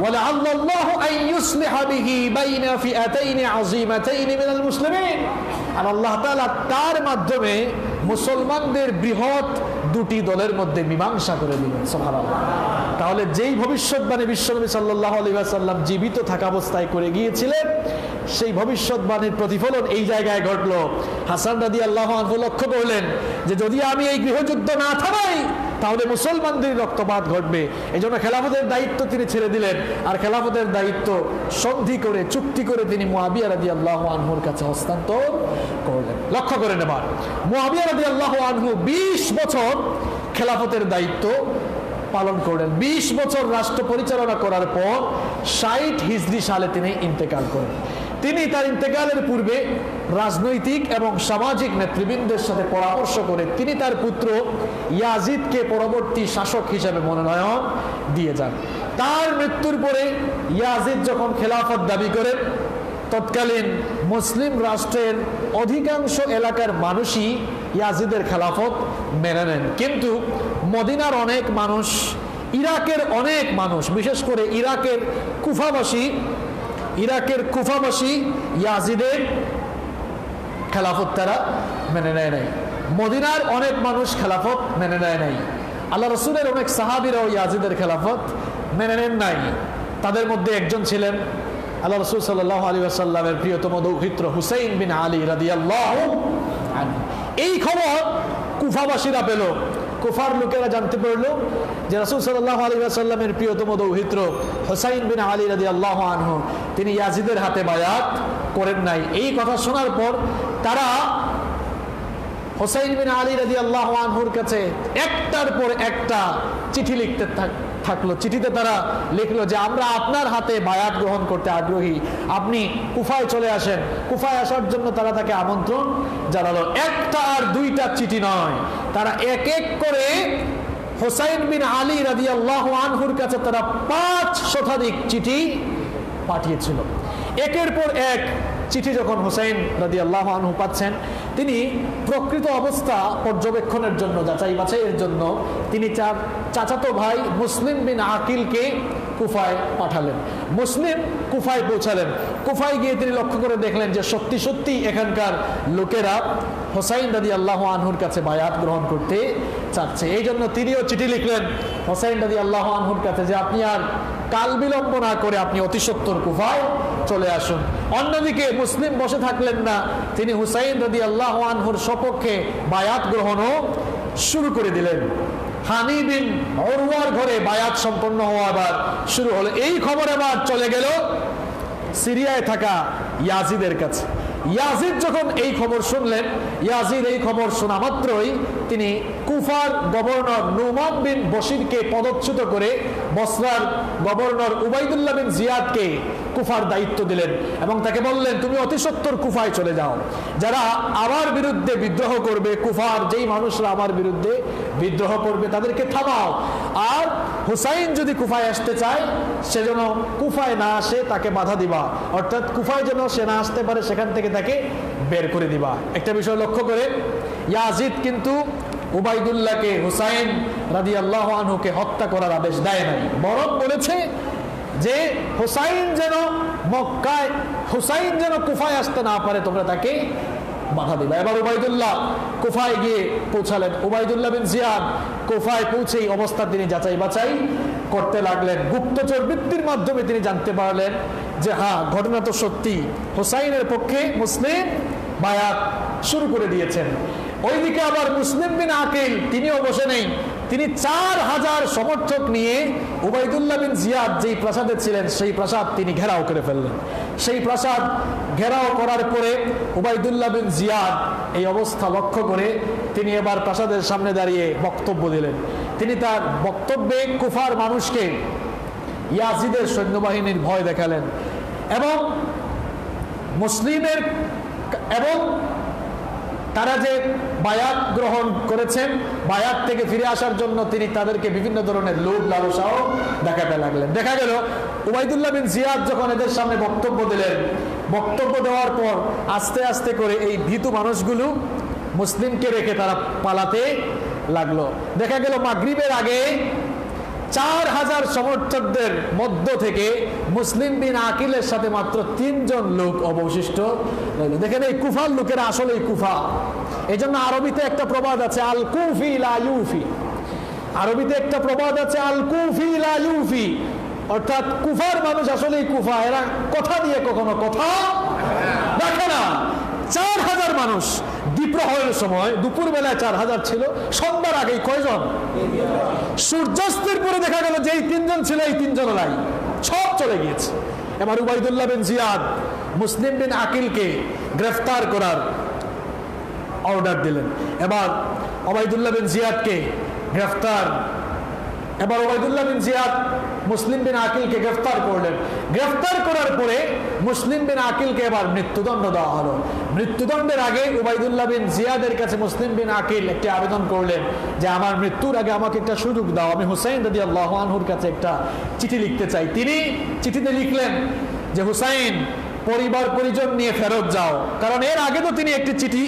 [SPEAKER 1] ওয়ালাআল্লাহু আন ইউসলিহা বিহি বাইনা ফিআতাইন আযীমাতাইন মিনাল মুসলিমিন। আর আল্লাহ তাআলা তার মাধ্যমে মুসলমানদের বৃহৎ দুটি দলের মধ্যে মীমাংসা করে দিবেন। সুবহানাল্লাহ। তাহলে যেই ভবিষ্যৎবাণী বিশ্বনবী সাল্লাল্লাহু আলাইহি ওয়াসাল্লাম জীবিত থাকা অবস্থায় করে গিয়েছিলেন, সেই ভবিষ্যৎবাণীর প্রতিফলন এই জায়গায় ঘটলো। হাসান রাদিয়াল্লাহু আনহু লক্ষ্য করলেন যে যদি আমি এই গৃহযুদ্ধ না থামাই তাহলে মুসলমানদের রক্তপাত ঘটবে। এই জন্য খেলাফতের দায়িত্ব তিনি ছেড়ে দিলেন, আর খেলাফতের দায়িত্ব সন্ধি করে চুক্তি করে তিনি মুআবিয়া রাদিয়াল্লাহু আনহুর কাছে হস্তান্তর করলেন। লক্ষ্য করে নেবার, মুআবিয়া রাদিয়াল্লাহু আনহু 20 বছর খেলাফতের দায়িত্ব পালন করলেন। 20 বছর রাষ্ট্র পরিচালনা করার পর 60 হিজরি সালে তিনি ইন্তেকাল করেন। তিনি তার ইন্তেকালের পূর্বে রাজনৈতিক এবং সামাজিক নেতৃবৃন্দের সাথে পরামর্শ করে তিনি তার পুত্র ইয়াজিদকে পরবর্তী শাসক হিসেবে মনোনয়ন দিয়ে যান। তার মৃত্যুর পরে ইয়াজিদ যখন খেলাফত দাবি করেন, তৎকালীন মুসলিম রাষ্ট্রের অধিকাংশ এলাকার মানুষই ইয়াজিদের খেলাফত মেনে নেন। কিন্তু মদিনার অনেক মানুষ, ইরাকের অনেক মানুষ, বিশেষ করে ইরাকের কুফাবাসী ইয়াজিদের খেলাফত তারা মেনে নেয় নাই। মদিনার অনেক মানুষ খেলাফত মেনে নেয় নাই। আল্লাহ রসুলের অনেক সাহাবীরাও ইয়াজিদের খেলাফত মেনে নেন নাই। তাদের মধ্যে একজন ছিলেন আল্লাহ রসুল সাল্লাল্লাহু আলাইহি ওয়াসাল্লামের প্রিয়তম দৌহিত্র হুসাইন বিন আলী রাদিয়াল্লাহু আনহু। এই খবর কুফাবাসীরা পেল, কুফার লোকেরা জানতে পারলো যে রাসূল সাল্লাল্লাহু আলাইহি ওয়াসাল্লামের প্রিয়তম দৌহিত্র হুসাইন বিন আলী রাদিয়াল্লাহু আনহু তিনি ইয়াজিদের হাতে বায়াত করেন নাই। এই কথা শোনার পর তারা হুসাইন বিন আলী রাদিয়াল্লাহু আনহুর কাছে একটার পর একটা চিঠি লিখতে থাকলো। চিঠিতে তারা লিখলো যে আমরা আপনার হাতে বায়াত গ্রহণ করতে আগ্রহী, আপনি কুফায় চলে আসেন। কুফায় আসার জন্য তারা তাকে আমন্ত্রণ জানালো। একটা আর দুইটা চিঠি নয়, তারা এক এক করে হুসাইন বিন আলী রাদিয়াল্লাহু আনহুর কাছে তারা 5 শতাধিক চিঠি পাঠিয়েছিল। একের পর এক চিঠি যখন হুসাইন রাদিয়াল্লাহু আনহু পাচ্ছেন, তিনি প্রকৃত অবস্থা পর্যবেক্ষণের জন্য, যাচাই বাছাইয়ের জন্য তিনি তার চাচাতো ভাই মুসলিম বিন আকিলকে কুফায় পাঠালেন। মুসলিম কুফায় পৌঁছালেন। কুফায় গিয়ে তিনি লক্ষ্য করে দেখলেন যে সত্যি সত্যি এখানকার লোকেরা হুসাইন রাদিয়াল্লাহু আনহুর কাছে বায়াত গ্রহণ করতে চাচ্ছে। এই জন্য তিনিও চিঠি লিখলেন হুসাইন রাদিয়াল্লাহু আনহুর কাছে যে আপনি আর কাল বিলম্ব না করে আপনি অতি সত্বর কুফায় চলে আসুন। অন্যদিকে মুসলিম বসে থাকলেন না, তিনি হুসাইন রাদিয়াল্লাহু আনহুর সপক্ষে বায়াত গ্রহণও শুরু করে দিলেন। হানি বিন উরওয়ার ঘরে বায়াত সম্পন্ন হওয়া আবার শুরু হলো। এই খবর আবার চলে গেল সিরিয়ায় থাকা ইয়াজিদের কাছে। ইয়াজিদ যখন এই খবর শুনলেন, ইয়াজিদ এই খবর শোনা মাত্রই তিনি কুফার গভর্নর নুমান বিন বশিরকে পদচ্যুত করে বসরার গভর্নর উবাইদুল্লাহ বিন জিয়াদকে কুফার দায়িত্ব দিলেন এবং তাকে বললেন তুমি অতি সত্বর কুফায় চলে যাও। যারা আমার বিরুদ্ধে বিদ্রোহ করবে, কুফার যেই মানুষরা আমার বিরুদ্ধে বিদ্রোহ করবে তাদেরকে থামাও। আর হুসাইন যদি কুফায় আসতে চায় সে যেন কুফায় না আসে, তাকে বাধা দিবা। অর্থাৎ কুফায় যেন সে না আসতে পারে, সেখান থেকে তাকে বের করে দিবা। একটা বিষয় লক্ষ্য করে ইয়াজিদ কিন্তু উবাইদুল্লাহকে, হুসাইন রাদিয়াল্লাহু আনহুকে হত্যা করার আদেশ দেয় নাই, বরং বলেছে যে হুসাইন যেন কুফায় আসতে না পারে, তোমরা তাকে বাধা দিবা। এবার উবাইদুল্লাহ কুফায় গিয়ে পৌঁছালেন। উবাইদুল্লাহ বিন জিয়াদ কুফায় পৌঁছেই অবস্থা তিনি যাচাই বাছাই করতে লাগলেন। গুপ্তচর বৃত্তির মাধ্যমে তিনি জানতে পারলেন যে হ্যাঁ, ঘটনা তো সত্যি, হুসাইনের পক্ষে মুসলিম বায়াত শুরু করে দিয়েছেন। ওইদিকে আবার মুসলিম বিন আকিল তিনিও বসে নেই, তিনি 4000 সমর্থক নিয়ে উবাইদুল্লাহ বিন জিয়াদ যেই প্রাসাদে ছিলেন সেই প্রাসাদ তিনি ঘেরাও করে ফেললেন। সেই প্রাসাদ ঘেরাও করার পরে উবাইদুল্লাহ বিন জিয়াদ এই অবস্থা লক্ষ্য করে তিনি এবার প্রাসাদের সামনে দাঁড়িয়ে বক্তব্য দিলেন। তিনি তার বক্তব্যে কুফার মানুষকে ইয়াজিদের সৈন্যবাহিনীর ভয় দেখালেন এবং তারা যে বায়াত গ্রহণ করেছেন, বায়াত থেকে ফিরে আসার জন্য তিনি তাদেরকে বিভিন্ন ধরনের লোভ লালসাও দেখাতে লাগলেন। দেখা গেল উবাইদুল্লাহ বিন জিয়াদ যখন এদের সামনে বক্তব্য দিলেন, বক্তব্য দেওয়ার পর আস্তে আস্তে করে এই ভীতু মানুষগুলো মুসলিমকে রেখে তারা পালাতে লাগলো। দেখা গেল মাগরিবের আগে 4000 সমর্থকদের মধ্য থেকে মুসলিম বিন আকিলের সাথে মাত্র 3 জন লোক অবশিষ্ট রইল। দেখেন এই কুফার লোকেরা আসলেই কুফা। এই জন্য আরবিতে একটা প্রবাদ আছে, আল কুফি লা ইউফি। আরবিতে একটা প্রবাদ আছে, আল কুফি লা ইউফি, অর্থাৎ কুফার মানুষ আসলেই কুফা, এরা কথা দিয়ে কখনো কথা রাখে না। 4000 মানুষ দ্বিপ্রহরের সময়, দুপুর বেলায় 4000 ছিল, সন্ধ্যার আগে কয়জন? সূর্যাস্তের পরে দেখা গেল যে এই 3 জন ছিল, এই 3 জন নাই, সব চলে গিয়েছে। এবার Ubaidullah bin Ziyad Muslim bin আকিলকে গ্রেফতার করার অর্ডার দিলেন। এবার উবাইদুল্লাহ বিন জিয়াদকে Ubaidullah bin Ziyad Muslim bin আকিলকে গ্রেফতার করলেন। গ্রেফতার করার পরে মুসলিম বিন আকিলকে এবার মৃত্যুদণ্ড দেওয়া হলো। মৃত্যুদণ্ডের আগে উবাইদুল্লাহ বিন জিয়াদের কাছে মুসলিম বিন আকিল একটি আবেদন করলেন যে আমার মৃত্যুর আগে আমাকে একটা সুযোগ দাও, আমি হুসাইন রাদিয়াল্লাহু আনহুর কাছে একটা চিঠি লিখতে চাই। তিনি চিঠিতে লিখলেন যে হুসাইন, পরিবার পরিজন নিয়ে ফেরত যাও, কারণ এর আগে তো তিনি একটি চিঠি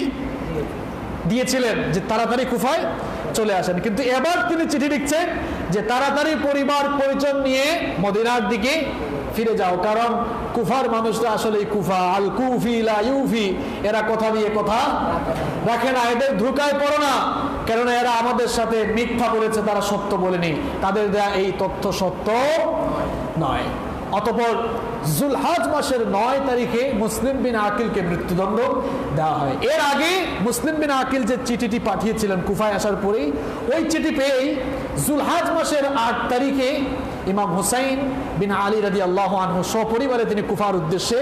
[SPEAKER 1] দিয়েছিলেন যে তাড়াতাড়ি কুফায় চলে আসেন, কিন্তু এবার তিনি চিঠি লিখছেন যে তাড়াতাড়ি পরিবার পরিজন নিয়ে মদিনার দিকে ফিরে যাও, কারণ কুফার মানুষরা আসলে কুফা, আল কুফি লা ইউফি, এরা কথা দিয়ে কথা রাখে না। এদের ধোঁকায় পড়ো না, কেননা এরা আমাদের সাথে মিথ্যা বলেছে, তারা সত্য বলেনি, তাদের দেয়া এই তথ্য সত্য নয়। অতঃপর জুলহাজ মাসের 9 তারিখে মুসলিম বিন আকিলকে মৃত্যুদণ্ড দেওয়া হয়। এর আগে মুসলিম বিন আকিল যে চিঠিটি পাঠিয়েছিলেন কুফায় আসার পরেই, ওই চিঠি পেয়েই জুলহাজ মাসের 8 তারিখে ইমাম হুসাইন বিন আলী রাদিয়াল্লাহু আনহু সপরিবারে তিনি কুফার উদ্দেশ্যে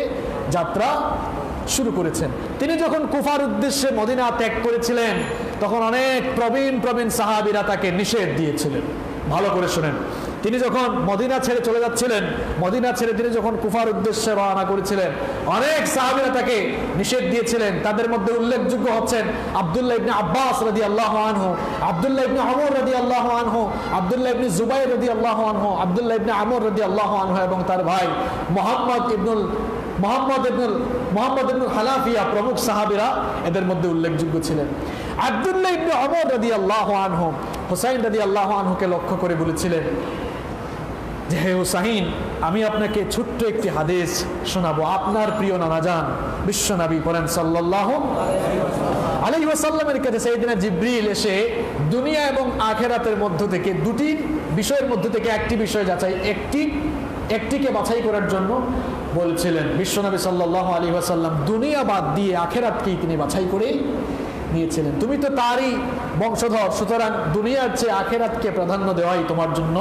[SPEAKER 1] যাত্রা শুরু করেছেন। তিনি যখন কুফার উদ্দেশ্যে মদিনা ত্যাগ করেছিলেন, তখন অনেক প্রবীণ সাহাবীরা তাকে নিষেধ দিয়েছিলেন। ভালো করে শুনেন, তিনি যখন মদিনা ছেড়ে চলে যাচ্ছিলেন, মদিনা ছেড়ে তিনি যখন কুফার উদ্দেশ্যে রওনা করেছিলেন, অনেক সাহাবীরা তাকে নিষেধ দিয়েছিলেন। তাদের মধ্যে উল্লেখযোগ্য হচ্ছেন আব্দুল্লাহ ইবনে আব্বাস রাদিয়াল্লাহু আনহু, আব্দুল্লাহ ইবনে ওমর রাদিয়াল্লাহু আনহু, আব্দুল্লাহ ইবনে জুবাইর রাদিয়াল্লাহু আনহু, আব্দুল্লাহ ইবনে আমর রাদিয়াল্লাহু আনহু এবং তার ভাই মোহাম্মদ ইবনুল হানাফিয়া প্রমুখ সাহাবীরা এদের মধ্যে উল্লেখযোগ্য ছিলেন। আব্দুল্লাহ ইবনে ওমর রাদিয়াল্লাহু আনহু হুসাইন রাদিয়াল্লাহু আনহুকে লক্ষ্য করে বলেছিলেন যে হে হুসাইন, আমি আপনাকে ছোট্ট একটি হাদিস শোনাবো। আপনার প্রিয় নানাজান বিশ্বনবী বলেন সাল্লাল্লাহু আলাইহি ওয়াসাল্লামের কাছে সাইয়েদনা জিবরিল এসে দুনিয়া এবং আখিরাতের মধ্য থেকে দুটি বিষয়ের মধ্য থেকে একটি বিষয় একটিকে বাছাই করার জন্য বলছিলেন। বিশ্বনবী সাল্লাল্লাহু আলাইহি ওয়াসাল্লাম দুনিয়া বাদ দিয়ে আখিরাতকেই তিনি বাছাই করে নিয়েছিলেন। তুমি তো তারই বংশধর, সুতরাং দুনিয়ার চেয়ে আখিরাতকে প্রাধান্য দেওয়াই তোমার জন্য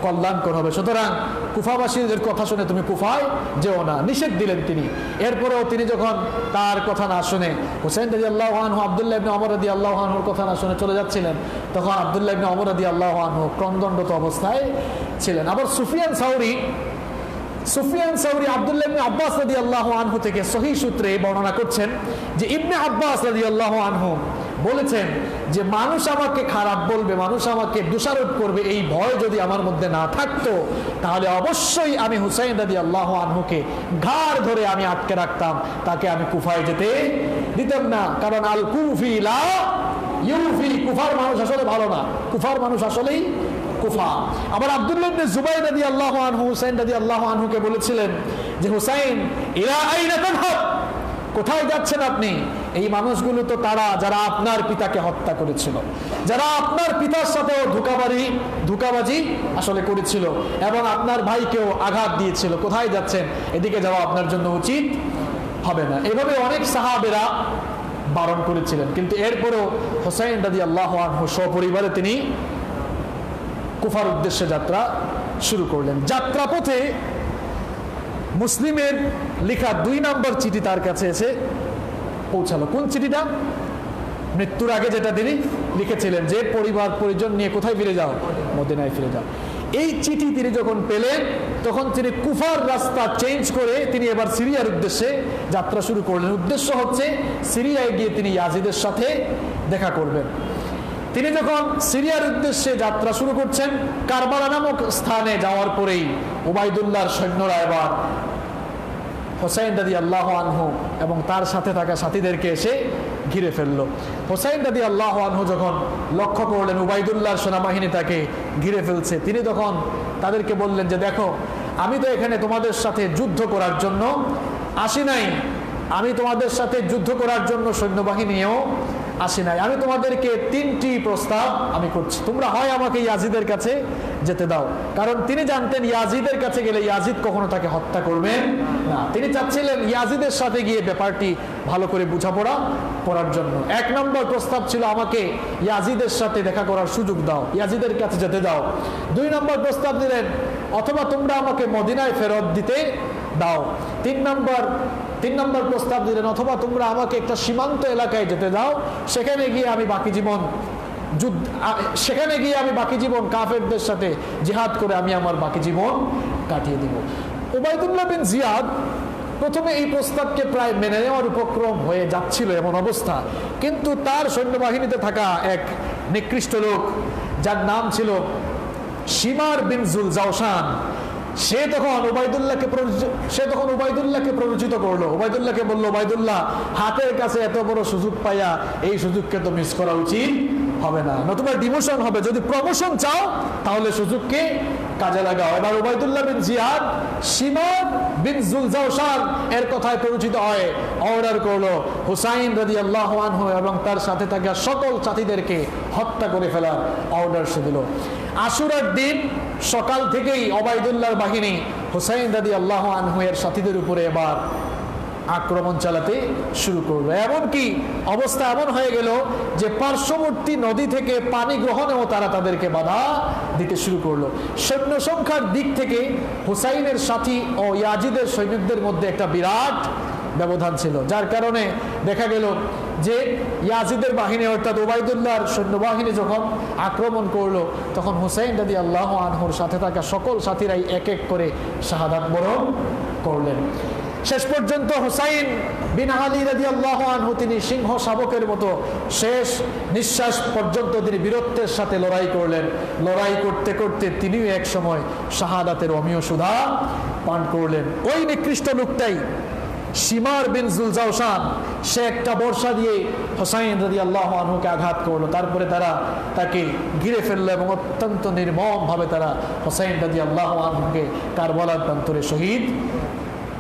[SPEAKER 1] কল্যাণকর হবে। সুতরাং কুফাবাসীদের কথা শুনে তুমি কুফায় যেও না, নিষেধ দিলেন তিনি। এরপরেও তিনি যখন তার কথা না শুনে হুসাইন রাদিয়াল্লাহু আনহু আব্দুল্লাহ ইবনে ওমর রাদিয়াল্লাহু আনহুর কথা না শুনে চলে যাচ্ছিলেন, তখন আব্দুল্লাহ ইবনে ওমর রাদিয়াল্লাহু আনহু ক্রন্দনরত অবস্থায় ছিলেন। আবার সুফিয়ান সাউরি আব্দুল্লাহ ইবনে আব্বাস রাদিয়াল্লাহু আনহু থেকে সহিহ সূত্রে বর্ণনা করছেন যে ইবনে আব্বাস রাদিয়াল্লাহু আনহু বলেছেন যে মানুষ আমাকে খারাপ বলবে, মানুষ আমাকে দোষারোপ করবে, এই ভয় যদি আমার মধ্যে না থাকতো, তাহলে অবশ্যই আমি হুসাইন রাদিয়াল্লাহু আনহুকে ঘাড় ধরে আমি আটকে রাখতাম, তাকে আমি কুফায় যেতে দিতাম না। কারণ আল কুফি লা ইউফি, কুফার মানুষ আসলে ভালো না, কুফার মানুষ আসলেই কুফা। আবার আব্দুল্লাহ ইবনে জুবাইর রাদিয়াল্লাহু আনহু হুসাইন রাদিয়াল্লাহু আনহুকে বলেছিলেন যে হুসাইন, ইলা আইনা তাযহাব, কোথায় যাচ্ছেন আপনি? এই মানুষগুলো তো তারা যারা আপনার পিতাকে হত্যা করেছিল, যারা আপনার পিতার সাথেও ধোঁকাবাজি আসলে করেছিল এবং আপনার ভাইকেও আঘাত দিয়েছিল। কোথায় যাচ্ছেন? এদিকে যাওয়া আপনার জন্য উচিত হবে না। এভাবে অনেক সাহাবেরা বারণ করেছিলেন, কিন্তু এরপরেও হুসাইন রাদিয়াল্লাহু আনহু সপরিবারে তিনি কুফার উদ্দেশ্যে যাত্রা শুরু করলেন। যাত্রাপথে মুসলিমের লেখা 2 নম্বর চিঠি তার কাছে এসে পৌঁছালো। কোন চিঠিটা? মৃত্যুর আগে যেটা তিনি লিখেছিলেন যে পরিবার পরিজন নিয়ে কোথায় ফিরে যাও? মদিনায় ফিরে যাও। এই চিঠি তিনি যখন পেলেন, তখন তিনি কুফার রাস্তা চেঞ্জ করে তিনি এবার সিরিয়ার উদ্দেশ্যে যাত্রা শুরু করলেন। উদ্দেশ্য হচ্ছে সিরিয়ায় গিয়ে তিনি ইয়াজিদের সাথে দেখা করবেন। তিনি যখন সিরিয়ার উদ্দেশ্যে যাত্রা শুরু করছেন, কারবালা নামক স্থানে যাওয়ার পরেই উবাইদুল্লাহর সৈন্যরা এবার হোসাইন রাদিয়াল্লাহু আনহু এবং তার সাথে থাকা সাথীদেরকে এসে ঘিরে ফেলল। হোসাইন রাদিয়াল্লাহু আনহু যখন লক্ষ্য করলেন উবাইদুল্লাহর সেনাবাহিনী তাকে ঘিরে ফেলছে, তিনি তখন তাদেরকে বললেন যে দেখো, আমি তো এখানে তোমাদের সাথে যুদ্ধ করার জন্য আসি নাই, আমি তোমাদের সাথে যুদ্ধ করার জন্য সৈন্যবাহিনীও আসি নাই, আমি তোমাদেরকে তিনটি প্রস্তাব আমি করছি। তোমরা হয় আমাকে ইয়াজিদের কাছে যেতে দাও, কারণ তিনি জানতেন ইয়াজিদের কাছে গেলে ইয়াজিদ কখনো তাকে হত্যা করবেন না। তিনি চাচ্ছিলেন ইয়াজিদের সাথে গিয়ে ব্যাপারটি ভালো করে বোঝাপড়া করার জন্য। এক নম্বর প্রস্তাব ছিল আমাকে ইয়াজিদের সাথে দেখা করার সুযোগ দাও, ইয়াজিদের কাছে যেতে দাও। দুই নম্বর প্রস্তাব দিলেন অথবা তোমরা আমাকে মদিনায় ফেরত দিতে দাও। তিন নম্বর প্রস্তাব দিলেন অথবা তোমরা আমাকে একটা সীমান্ত এলাকায় যেতে দাও, সেখানে গিয়ে আমি বাকি জীবন কাফেরদের সাথে জিহাদ করে আমি আমার বাকি জীবন কাটিয়ে দিব। উবাইদুল্লাহ বিন জিয়াদ প্রথমে এই প্রস্তাবকে প্রায় মেনে নেওয়ার উপক্রম হয়ে যাচ্ছিল এমন অবস্থা, কিন্তু তার সৈন্যবাহিনীতে থাকা এক নিকৃষ্ট লোক যার নাম ছিল শিমার বিন জুলজাওশান, সে তখন উবাইদুল্লাহকে প্ররোচিত করলো। উবাইদুল্লাহকে বললো, উবাইদুল্লাহ, হাতের কাছে এত বড় সুযোগ পাইয়া এই সুযোগকে তো মিস করা উচিত হবে না, নতুবা ডিমোশন হবে। যদি প্রমোশন চাও তাহলে সুযোগকে কাজে লাগাও। এবার উবাইদুল্লাহ বিন জিয়াদ শিমার বিন জুলজাওশান এর কথায় পরিচিত হয়, অর্ডার করলো হুসাইন রাদিয়াল্লাহু আনহু এবং তার সাথে থাকা সকল সাথীদেরকে হত্যা করে ফেলার অর্ডার সে দিল। আশুরার দিন সকাল থেকেই উবাইদুল্লাহর বাহিনী হুসাইন রাদিয়াল্লাহু আনহু এর সাথীদের উপরে এবার আক্রমণ চালাতে শুরু করলো। এমনকি অবস্থা এমন হয়ে গেল যে পার্শ্ববর্তী নদী থেকে পানি গ্রহণেও তারা তাদেরকে বাধা দিতে শুরু করলো। সৈন্য সংখ্যার দিক থেকে হুসাইনের সাথী ও ইয়াজিদের সৈনিকদের মধ্যে একটা বিরাট ব্যবধান ছিল, যার কারণে দেখা গেল যে ইয়াজিদের বাহিনী অর্থাৎ উবাইদুল্লাহর সৈন্যবাহিনী যখন আক্রমণ করলো তখন হুসাইন রাদিয়াল্লাহু আনহুর সাথে থাকা সকল সাথীরাই এক এক করে শাহাদাত বরণ করলেন। শেষ পর্যন্ত হুসাইন বিন আলী রাদিয়াল্লাহু আনহু তিনি সিংহ শাবকের মতো শেষ নিঃশ্বাস পর্যন্ত তিনি বীরত্বের সাথে লড়াই করলেন। লড়াই করতে করতে তিনিও এক সময় শাহাদাতের অমীয় সুধা পান করলেন। ওই নিকৃষ্ট লোকটাই শিমার বিন জুলজাওশান, সে একটা বর্ষা দিয়ে হুসাইন রাদিয়াল্লাহু আনহুকে আঘাত করলো। তারপরে তারা তাকে ঘিরে ফেললো এবং অত্যন্ত নির্মমভাবে তারা হুসাইন রাদিয়াল্লাহু আনহুকে কারবালার প্রান্তরে শহীদ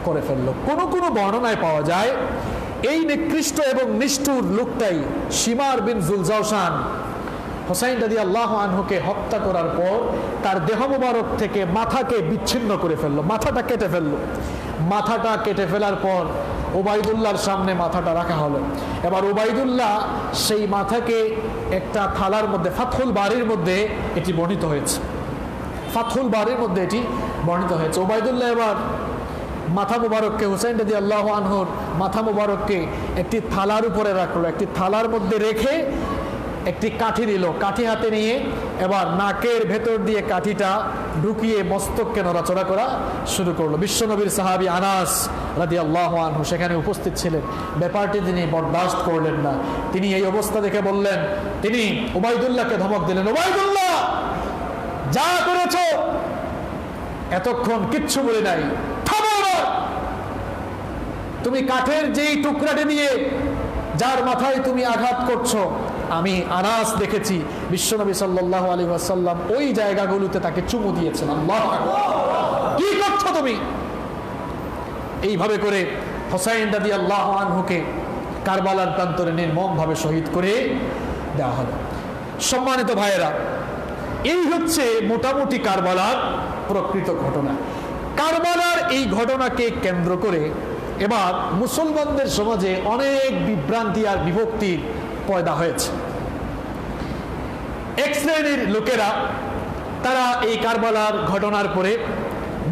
[SPEAKER 1] করে ফেললো। কোনো বর্ণনায় পাওয়া যায় এই নিকৃষ্ট এবং নিষ্ঠুর লোকটাই শিমার বিন জুলজাওশান হুসাইন রাদিয়াল্লাহু আনহুকে হত্যা করার পর তার দেহ মোবারক থেকে মাথাকে বিচ্ছিন্ন করে ফেললো, মাথাটা কেটে ফেললো। মাথাটা কেটে ফেলার পর উবাইদুল্লাহর সামনে মাথাটা রাখা হলো। এবার উবাইদুল্লাহ সেই মাথাকে একটা থালার মধ্যে, ফাতহুল বারির মধ্যে এটি বর্ণিত হয়েছে, ফাতহুল বারির মধ্যে এটি বর্ণিত হয়েছে। উবাইদুল্লাহ এবার মাথা মুবারককে, হুসাইন রাদিয়াল্লাহু আনহুর মাথা মুবারককে একটি থালার উপরে রাখলো। একটি থালার মধ্যে রেখে একটি কাঠি নিল, কাঠি হাতে নিয়ে এবার নাকের ভেতর দিয়ে কাঠিটা ঢুকিয়ে মস্তককে নড়াচড়া করা শুরু করলো। বিশ্বনবীর সাহাবী আনাস রাদিয়াল্লাহু আনহু সেখানে উপস্থিত ছিলেন। ব্যাপারটি তিনি বরদাস্ত করলেন না। তিনি এই অবস্থা দেখে বললেন, তিনি উবাইদুল্লাহকে ধমক দিলেন, উবাইদুল্লাহ, যা করেছো এতক্ষণ কিচ্ছু বলে নাই, তুমি কাঠের যেই টুকরাটি দিয়ে যার মাথায় তুমি আঘাত করছো, আমি আনাস দেখেছি বিশ্বনবী সাল্লাল্লাহু আলাইহি ওয়াসাল্লাম ওই জায়গাগুলোতে তাকে চুমু দিয়েছেন। আল্লাহু আকবার, কি করছো তুমি? এইভাবে করে হুসাইন রাদিয়াল্লাহু আনহুকে কারবালার প্রান্তরে নির্মমভাবে শহীদ করে দেওয়া হলো। সম্মানিত ভাইয়েরা, এই হচ্ছে মোটামুটি কারবালার প্রকৃত ঘটনা। কারবালার এই ঘটনাকে কেন্দ্র করে এবার মুসলমানদের সমাজে অনেক বিভ্রান্তি আর বিভক্তির পয়দা হয়েছে। এক শ্রেণীর লোকেরা তারা এই কারবালার ঘটনার পরে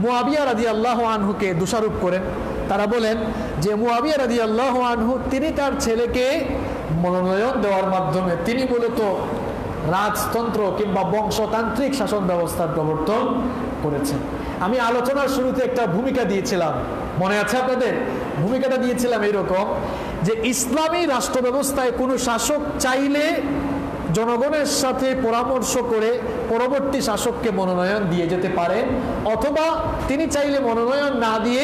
[SPEAKER 1] মুয়াবিয়া রাদিয়াল্লাহু আনহুকে দোষারোপ করেন। তারা বলেন যে মুয়াবিয়া রাদিয়াল্লাহু আনহু তিনি তার ছেলেকে মনোনয়ন দেওয়ার মাধ্যমে তিনি মূলত রাজতন্ত্র কিংবা বংশতান্ত্রিক শাসন ব্যবস্থার প্রবর্তন করেছেন। আমি আলোচনার শুরুতে একটা ভূমিকা দিয়েছিলাম, মনে আছে আপনাদের? ভূমিকাটা দিয়েছিলাম এরকম যে ইসলামী রাষ্ট্র ব্যবস্থায় কোনো শাসক চাইলে জনগণের সাথে পরামর্শ করে পরবর্তী শাসককে মনোনয়ন দিয়ে যেতে পারেন, অথবা তিনি চাইলে মনোনয়ন না দিয়ে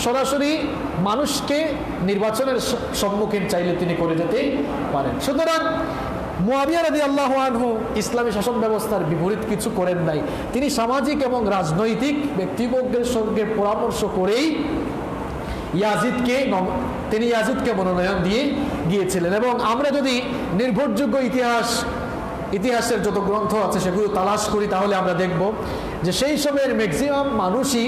[SPEAKER 1] সরাসরি মানুষকে নির্বাচনের সম্মুখীন চাইলে তিনি করে যেতে পারেন। সুতরাং মুয়াবিয়া রাদিয়াল্লাহু আনহু ইসলামী শাসন ব্যবস্থার বিপরীত কিছু করেন নাই। তিনি সামাজিক এবং রাজনৈতিক ব্যক্তিবর্গের সঙ্গে পরামর্শ করেই ইয়াজিদকে মনোনয়ন দিয়ে গিয়েছিলেন। এবং আমরা যদি নির্ভরযোগ্য ইতিহাসের যত গ্রন্থ আছে সেগুলো তালাশ করি, তাহলে আমরা দেখব যে সেই সময়ের ম্যাক্সিমাম মানুষই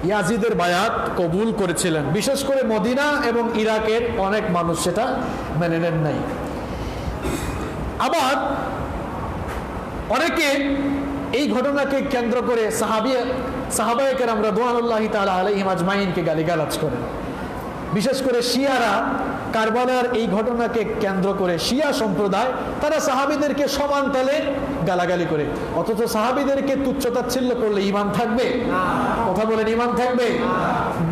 [SPEAKER 1] ইয়াজিদের বায়াত কবুল করেছিলেন। বিশেষ করে মদিনা এবং ইরাকের অনেক মানুষ সেটা মেনে নেন নাই। আবার অনেকে এই ঘটনাকে কেন্দ্র করে সাহাবায়ে কেরাম রাদিয়াল্লাহু তাআলা আলাইহিম আজমাইনকে গালিগালাজ করেন। বিশেষ করে শিয়ারা কারবালার এই ঘটনাকে কেন্দ্র করে শিয়া সম্প্রদায় তারা সাহাবীদেরকে সমান তালে গালাগালি করে। অথচ সাহাবীদেরকে তুচ্ছতাচ্ছিল্য করলে ঈমান থাকবে? কথা বলেন, ঈমান থাকবে?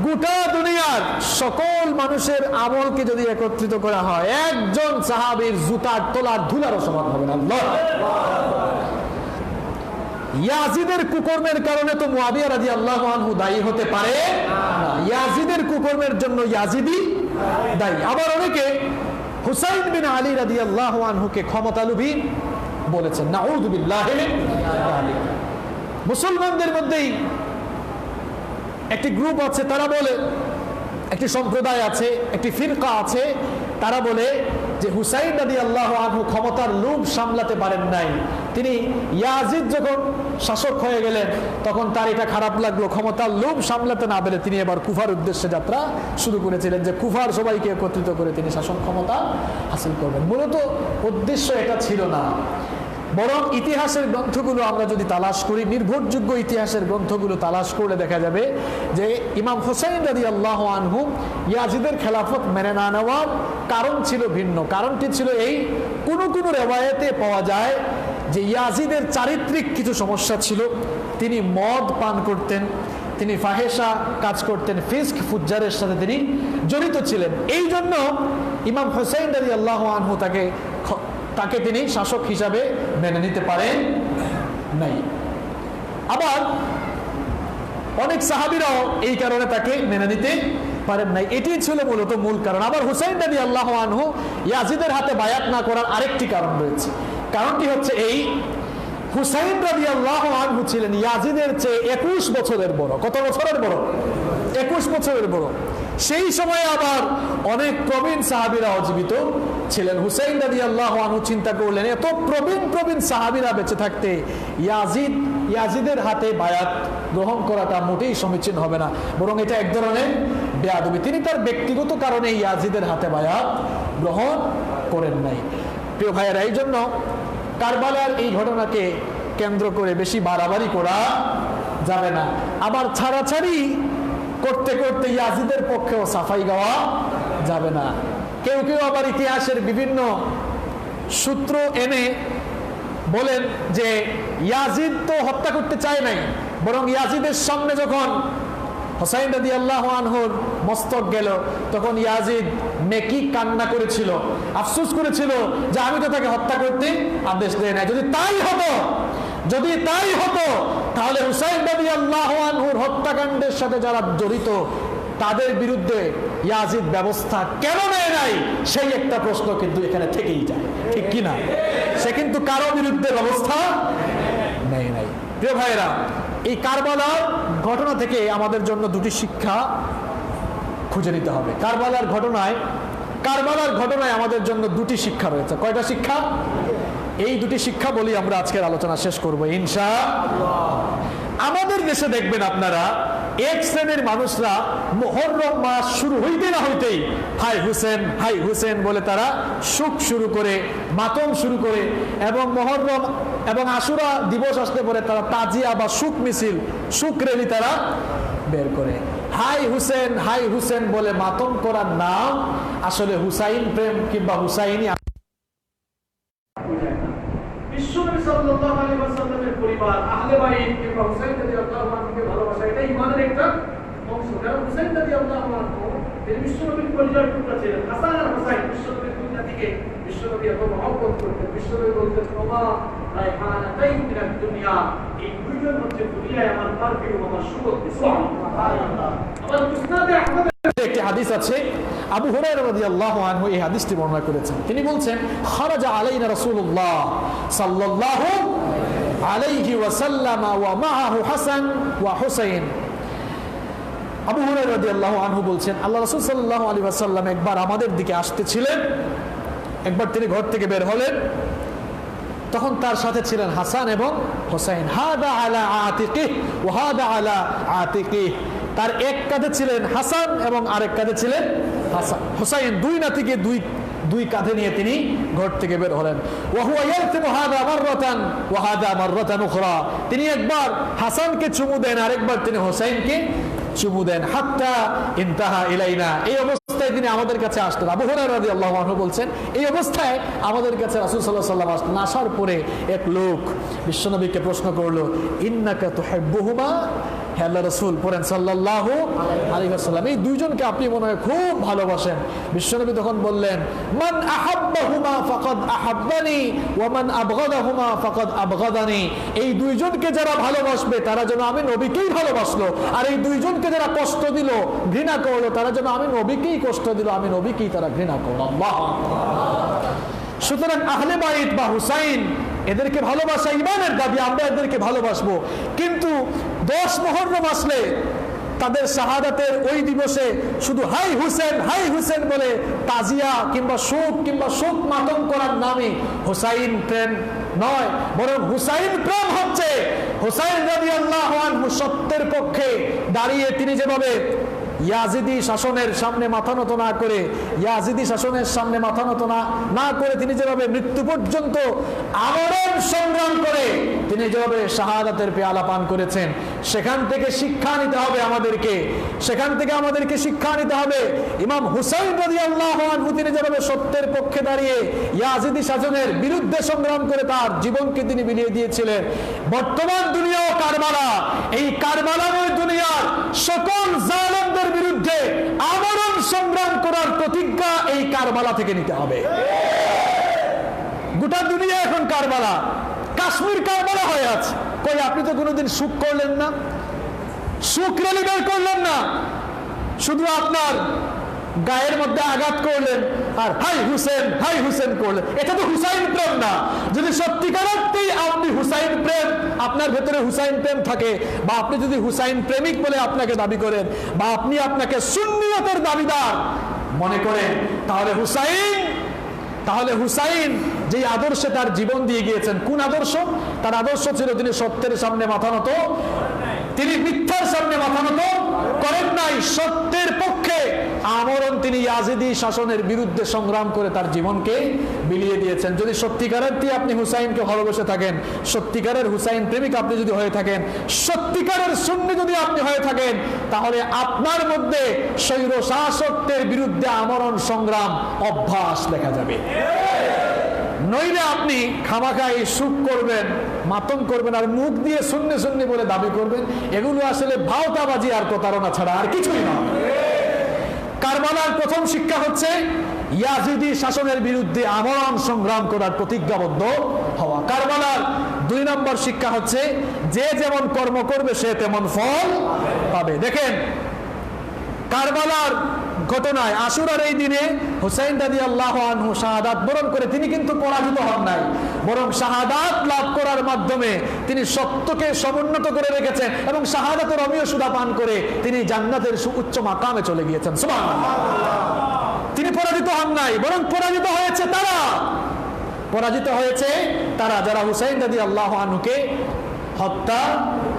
[SPEAKER 1] গোটা দুনিয়ার সকল মানুষের আমলকে যদি একত্রিত করা হয়, একজন সাহাবীর জুতার তলার ধুলারও সমান হবে না। আল্লাহ! ইয়াজিদের কুকর্মের কারণে তো মুয়াবিয়া রাদিয়াল্লাহু আনহু দায়ী হতে পারে না। ইয়াজিদের কুকর্মের জন্য ইয়াজিদি দায়ী। আবার অনেকে হুসাইন বিন আলী রাদিয়াল্লাহু আনহুকে ক্ষমতালোভী বলেছেন। নাউযু বিল্লাহি মিন যালিক। মুসলমানদের মধ্যেই একটি গ্রুপ আছে, তারা বলে, একটি সম্প্রদায় আছে, একটি ফিরকা আছে, তারা বলে যে হুসাইন রাদিয়াল্লাহু আনহু ক্ষমতার লোভ সামলাতে পারেন নাই। তিনি ইয়াজিদ যখন শাসক হয়ে গেলেন তখন তার এটা খারাপ লাগলো, ক্ষমতার লোভ সামলাতে না পেরে তিনি এবার কুফার উদ্দেশ্যে যাত্রা শুরু করেছিলেন, যে কুফার সবাইকে একত্রিত করে তিনি শাসন ক্ষমতা হাসিল করবেন। মূলত উদ্দেশ্য এটা ছিল না, বরং ইতিহাসের গ্রন্থগুলো আমরা যদি তালাশ করি, নির্ভরযোগ্য ইতিহাসের গ্রন্থগুলো তালাশ করলে দেখা যাবে যে ইমাম হুসাইন রাদিয়াল্লাহু আনহু ইয়াজিদের খেলাফত মেনে না নেওয়ার কারণ ছিল ভিন্ন। কারণটি ছিল এই, কোনো রেওয়ায়েতে পাওয়া যায় যে ইয়াজিদের চারিত্রিক কিছু সমস্যা ছিল। তিনি মদ পান করতেন, তিনি ফাহেসা কাজ করতেন, ফিস্ক ফুজ্জারের সাথে তিনি জড়িত ছিলেন। এই জন্য ইমাম হুসাইন রাদিয়াল্লাহু আনহু তাকে তিনি শাসক হিসাবে মেনে নিতে পারেন নাই। আবার অনেক সাহাবীরাও এই কারণে তাকে মেনে নিতে পারেন নাই। এটি ছিল মূলত মূল কারণ। আবার হুসাইন রাদিয়াল্লাহু আনহু ইয়াজিদের হাতে বায়াত না করার আরেকটি কারণ রয়েছে। কারণটি হচ্ছে এই, হুসাইন রাদিয়াল্লাহু আনহু ছিলেন ইয়াজিদের চেয়ে 21 বছরের বড়। কত বছরের বড়? 21 বছরের বড়। সেই সময় আবার অনেক প্রবীণ সাহাবীরাও জীবিত ছিলেন। হুসাইন রাদিয়াল্লাহু আনহু চিন্তা করলেন, এত প্রবীণ সাহাবীরা বেঁচে থাকতে ইয়াজিদের হাতে বায়াত গ্রহণ করাটা মোটেই সমীচীন হবে না, বরং এটা এক ধরনের বেয়াদবি। তিনি তার ব্যক্তিগত কারণে ইয়াজিদের হাতে বায়াত গ্রহণ করেন নাই। প্রিয় ভাইয়েরা, এই জন্য কারবালার এই ঘটনাকে কেন্দ্র করে বেশি বাড়াবাড়ি করা যাবে না। আবার ছাড়াছাড়ি করতে করতে ইয়াজিদের পক্ষেও সাফাই গাওয়া যাবে না। কেউ কেউ আবার ইতিহাসের বিভিন্ন সূত্র এনে বলেন যে ইয়াজিদ তো হত্যা করতে চায় নাই, বরং ইয়াজিদের সামনে যখন হুসাইন রাদিয়াল্লাহু আনহুর মস্তক গেল তখন ইয়াজিদ মেকি কান্না করেছিল, আফসোস করেছিল যে আমি তো তাকে হত্যা করতে আদেশ দেই না। যদি তাই হতো তাহলে হুসাইন রাদিয়াল্লাহু আনহুর হত্যাকাণ্ডের সাথে যারা জড়িত তাদের বিরুদ্ধে ইয়াজিদ ব্যবস্থা কেন নেয় নাই, সেই একটা প্রশ্ন কিন্তু এখানে থেকেই যায়, ঠিক কিনা? সে কিন্তু কারো বিরুদ্ধে ব্যবস্থা নেয় নাই। প্রিয় ভাইয়েরা, এই কারবালার ঘটনা থেকে আমাদের জন্য দুটি শিক্ষা খুঁজে নিতে হবে। কারবালার ঘটনায় আমাদের জন্য দুটি শিক্ষা রয়েছে। কয়টা শিক্ষা? এই দুটি শিক্ষা বলি আমরা আজকের আলোচনা শেষ করব ইনশাআল্লাহ। আমাদের দেশে দেখবেন আপনারা, এক শ্রেণীর মানুষরা মুহররম মাস শুরু হইতে না হইতেই হাই হুসেন বলে তারা শোক শুরু করে, মাতম শুরু করে, এবং মুহররম এবং আশুরা দিবস আসতে পরে তারা তাজিয়া বা শোক মিছিল, শোক র্যালি তারা বের করে। হাই হুসেন বলে মাতম করার নাম আসলে হুসাইন প্রেম কিংবা হুসাইনি। বিশ্বনবী সাল্লাল্লাহু আলাইহি ওয়াসাল্লামের পরিবার আহলে বাইত কিংবা হুসাইন রাদিয়াল্লাহু আনহুকে ভালোবাসা, এটা ঈমানের একটা অংশ। কারণ হুসাইন রাদিয়াল্লাহু আনহু তিনি বিশ্বনবীর পরিবারের টুকরা ছিলেন। হাসান আর হুসাইন বিশ্বনবীর দুই নাতি
[SPEAKER 2] হাসানকে বিশ্বনবী এত মহব্বত করতেন। বিশ্বনবী বলতেন ওমা রায়হানাতাইন মিনাদ দুনিয়া, এই দুইজন হচ্ছে দুনিয়ায় আমার পারফিউম, আমার সুগন্ধি। সুবহানাল্লাহ। আমার মুসনাদে আহমদ
[SPEAKER 1] একটি হাদিস আছে, আবু হুরায়রা রাদিয়াল্লাহু আনহু এই হাদিসটি বর্ণনা করেছেন। তিনি বলছেন খারাজা আলাইনা রাসূলুল্লাহ সাল্লাল্লাহু আলাইহি ওয়াসাল্লাম ওয়া মাআহু হাসান ওয়া হুসাইন। আবু হুরায়রা রাদিয়াল্লাহু আনহু বলছেন আল্লাহ রাসূল সাল্লাল্লাহু আলাইহি ওয়াসাল্লাম একবার আমাদের দিকে আসতেছিলেন, একবার তিনি ঘর থেকে বের হলেন, তখন তার সাথে ছিলেন হাসান এবং হুসাইন। হাদা আলা আতিকিহ ওয়া হাদা আলা আতিকিহ, তার এক কাঁধে ছিলেন হাসান এবং আরেক কাঁধে ছিলেন হুসাইন। দুই নাতিকে দুই কাঁধে নিয়ে তিনি ঘর থেকে বের হলেন। ওয়া হুয়া ইয়ালতিমু হাদা মাররাতান ওয়া হাদা মাররাতান উখরা, তিনি একবার হাসানকে চুমু দেন, আরেকবার তিনি হুসাইনকে চুমু দেন। হাত্তা ইনতাহা ইলাইনা, এই অবস্থায় তিনি আমাদের কাছে আসতেন। আবু হুরায়রা রাদিয়াল্লাহু আনহু বলছেন এই অবস্থায় আমাদের কাছে রাসূল সাল্লাল্লাহু আলাইহি ওয়াসাল্লাম আসতেন। আসার পরে এক লোক বিশ্বনবীকে প্রশ্ন করলো ইন্নাকা তুহিব্বুহুমা, হে আল্লাহর রাসূল পড়েন সাল্লাল্লাহু আলাইহি ওয়াসাল্লাম, এই দুইজনকে আপনি মনে হয় খুব ভালোবাসেন। বিশ্বনবী তখন বললেন মান আহাব্বাহুমা ফাকাদ আহাব্বানি ওয়া মান আবগাদাহুমা ফাকাদ আবগাদানি, এই দুইজনকে যারা ভালোবাসবে তারা যেন আমি নবীকেই ভালোবাসলো, আর এই দুইজনকে যারা কষ্ট দিল, ঘৃণা করলো, তারা যেন আমি নবীকেই কষ্ট দিল, আমি নবীকেই তারা ঘৃণা করলো। আল্লাহ। সুতরাং আহলে বাইত বা হুসাইন এদেরকে ভালোবাসা ঈমানের দাবি, আমরা এদেরকে ভালোবাসবো। কিন্তু 10 মুহররম আসলে তাদের শাহাদাতের ওই দিবসে শুধু হাই হুসেন বলে তাজিয়া কিংবা শোক মাতম করার নামে হুসাইন প্রেম নয়, বরং হুসাইন প্রেম হচ্ছে হুসাইন রাদিয়াল্লাহু আনহু সত্যের পক্ষে দাঁড়িয়ে তিনি যেভাবে ইয়াজিদি শাসনের সামনে মাথা নত না করে, ইয়াজিদি শাসনের সামনে মাথা নত না করে তিনি যেভাবে মৃত্যু পর্যন্ত আমরণ সংগ্রাম করে তিনি যেভাবে শাহাদাতের পেয়ালা পান করেছেন, সেখান থেকে শিক্ষা নিতে হবে আমাদেরকে, শিক্ষা নিতে হবে। ইমাম হুসাইন রাদিয়াল্লাহু আনহু তিনি যেভাবে সত্যের পক্ষে দাঁড়িয়ে ইয়াজিদি শাসনের বিরুদ্ধে সংগ্রাম করে তার জীবনকে তিনি বিলিয়ে দিয়েছিলেন। বর্তমান দুনিয়াও কারবালা, এই কারবালাময় দুনিয়ার সকল জালেমদের বিরুদ্ধে আমরণ সংগ্রাম করার প্রতিজ্ঞা এই কারবালা থেকে নিতে হবে। গোটা দুনিয়া এখন কারবালা, কাশ্মীর কারবালা হয়ে আছে। কই আপনি তো কোনোদিন সুখ করলেন না, সুখ রেলি বের করলেন না, শুধু আপনার গায়ের মধ্যে আঘাত করলেন আর হাই হুসেন করলেন। এটা তো হুসাইন প্রেম না। যদি সত্যিকারার্থেই আপনি হুসাইন প্রেম, আপনার ভেতরে হুসাইন প্রেম থাকে, বা আপনি যদি হুসাইন প্রেমিক বলে আপনাকে দাবি করেন, বা আপনি আপনাকে সুন্নিয়তের দাবিদার মনে করেন, তাহলে হুসাইন যে আদর্শে তার জীবন দিয়ে গিয়েছেন, কোন আদর্শ? তার আদর্শ ছিল তিনি সত্যের সামনে মাথা নত, তিনি মিথ্যার সামনে মাথা নত করেন নাই, সত্যের পক্ষে আমরণ তিনি ইয়াজিদি শাসনের বিরুদ্ধে সংগ্রাম করে তার জীবনকে বিলিয়ে দিয়েছেন। যদি সত্যিকারের আপনি হুসাইনকে ভালোবেসে থাকেন, সত্যিকারের হুসাইন প্রেমিক আপনি যদি হয়ে থাকেন, সত্যিকারের সুন্নি যদি আপনি হয়ে থাকেন, তাহলে আপনার মধ্যে স্বৈর শাসকদের বিরুদ্ধে আমরণ সংগ্রাম অভ্যাস দেখা যাবে। নইলে আপনি খামাখাই সুখ করবেন, মাতম করবেন, আর মুখ দিয়ে সুন্নি বলে দাবি করবেন। এগুলো আসলে ভাওতাবাজি আর প্রতারণা ছাড়া আর কিছুই নয়। কারবালার প্রথম শিক্ষা হচ্ছে ইয়াজিদি শাসনের বিরুদ্ধে আমরণ সংগ্রাম করার প্রতিজ্ঞাবদ্ধ হওয়া। কারবালার 2 নম্বর শিক্ষা হচ্ছে যে যেমন কর্ম করবে সে তেমন ফল পাবে। দেখেন কারবালার ঘটনায়, আশুরার এই দিনে হুসাইন রাদিয়াল্লাহু আনহু শাহাদাত বরণ করে তিনি কিন্তু পরাজিত হন নাই, বরং শাহাদাত লাভ করার মাধ্যমে তিনি সত্যকে সমুন্নত করে রেখেছেন এবং শাহাদাতের অমীয় সুধা পান করে তিনি জান্নাতের উচ্চ মাকামে চলে গিয়েছেন। সুবহানাল্লাহ। তিনি পরাজিত হন নাই, বরং পরাজিত হয়েছে তারা যারা হুসাইন রাদিয়াল্লাহু আনহুকে হত্যা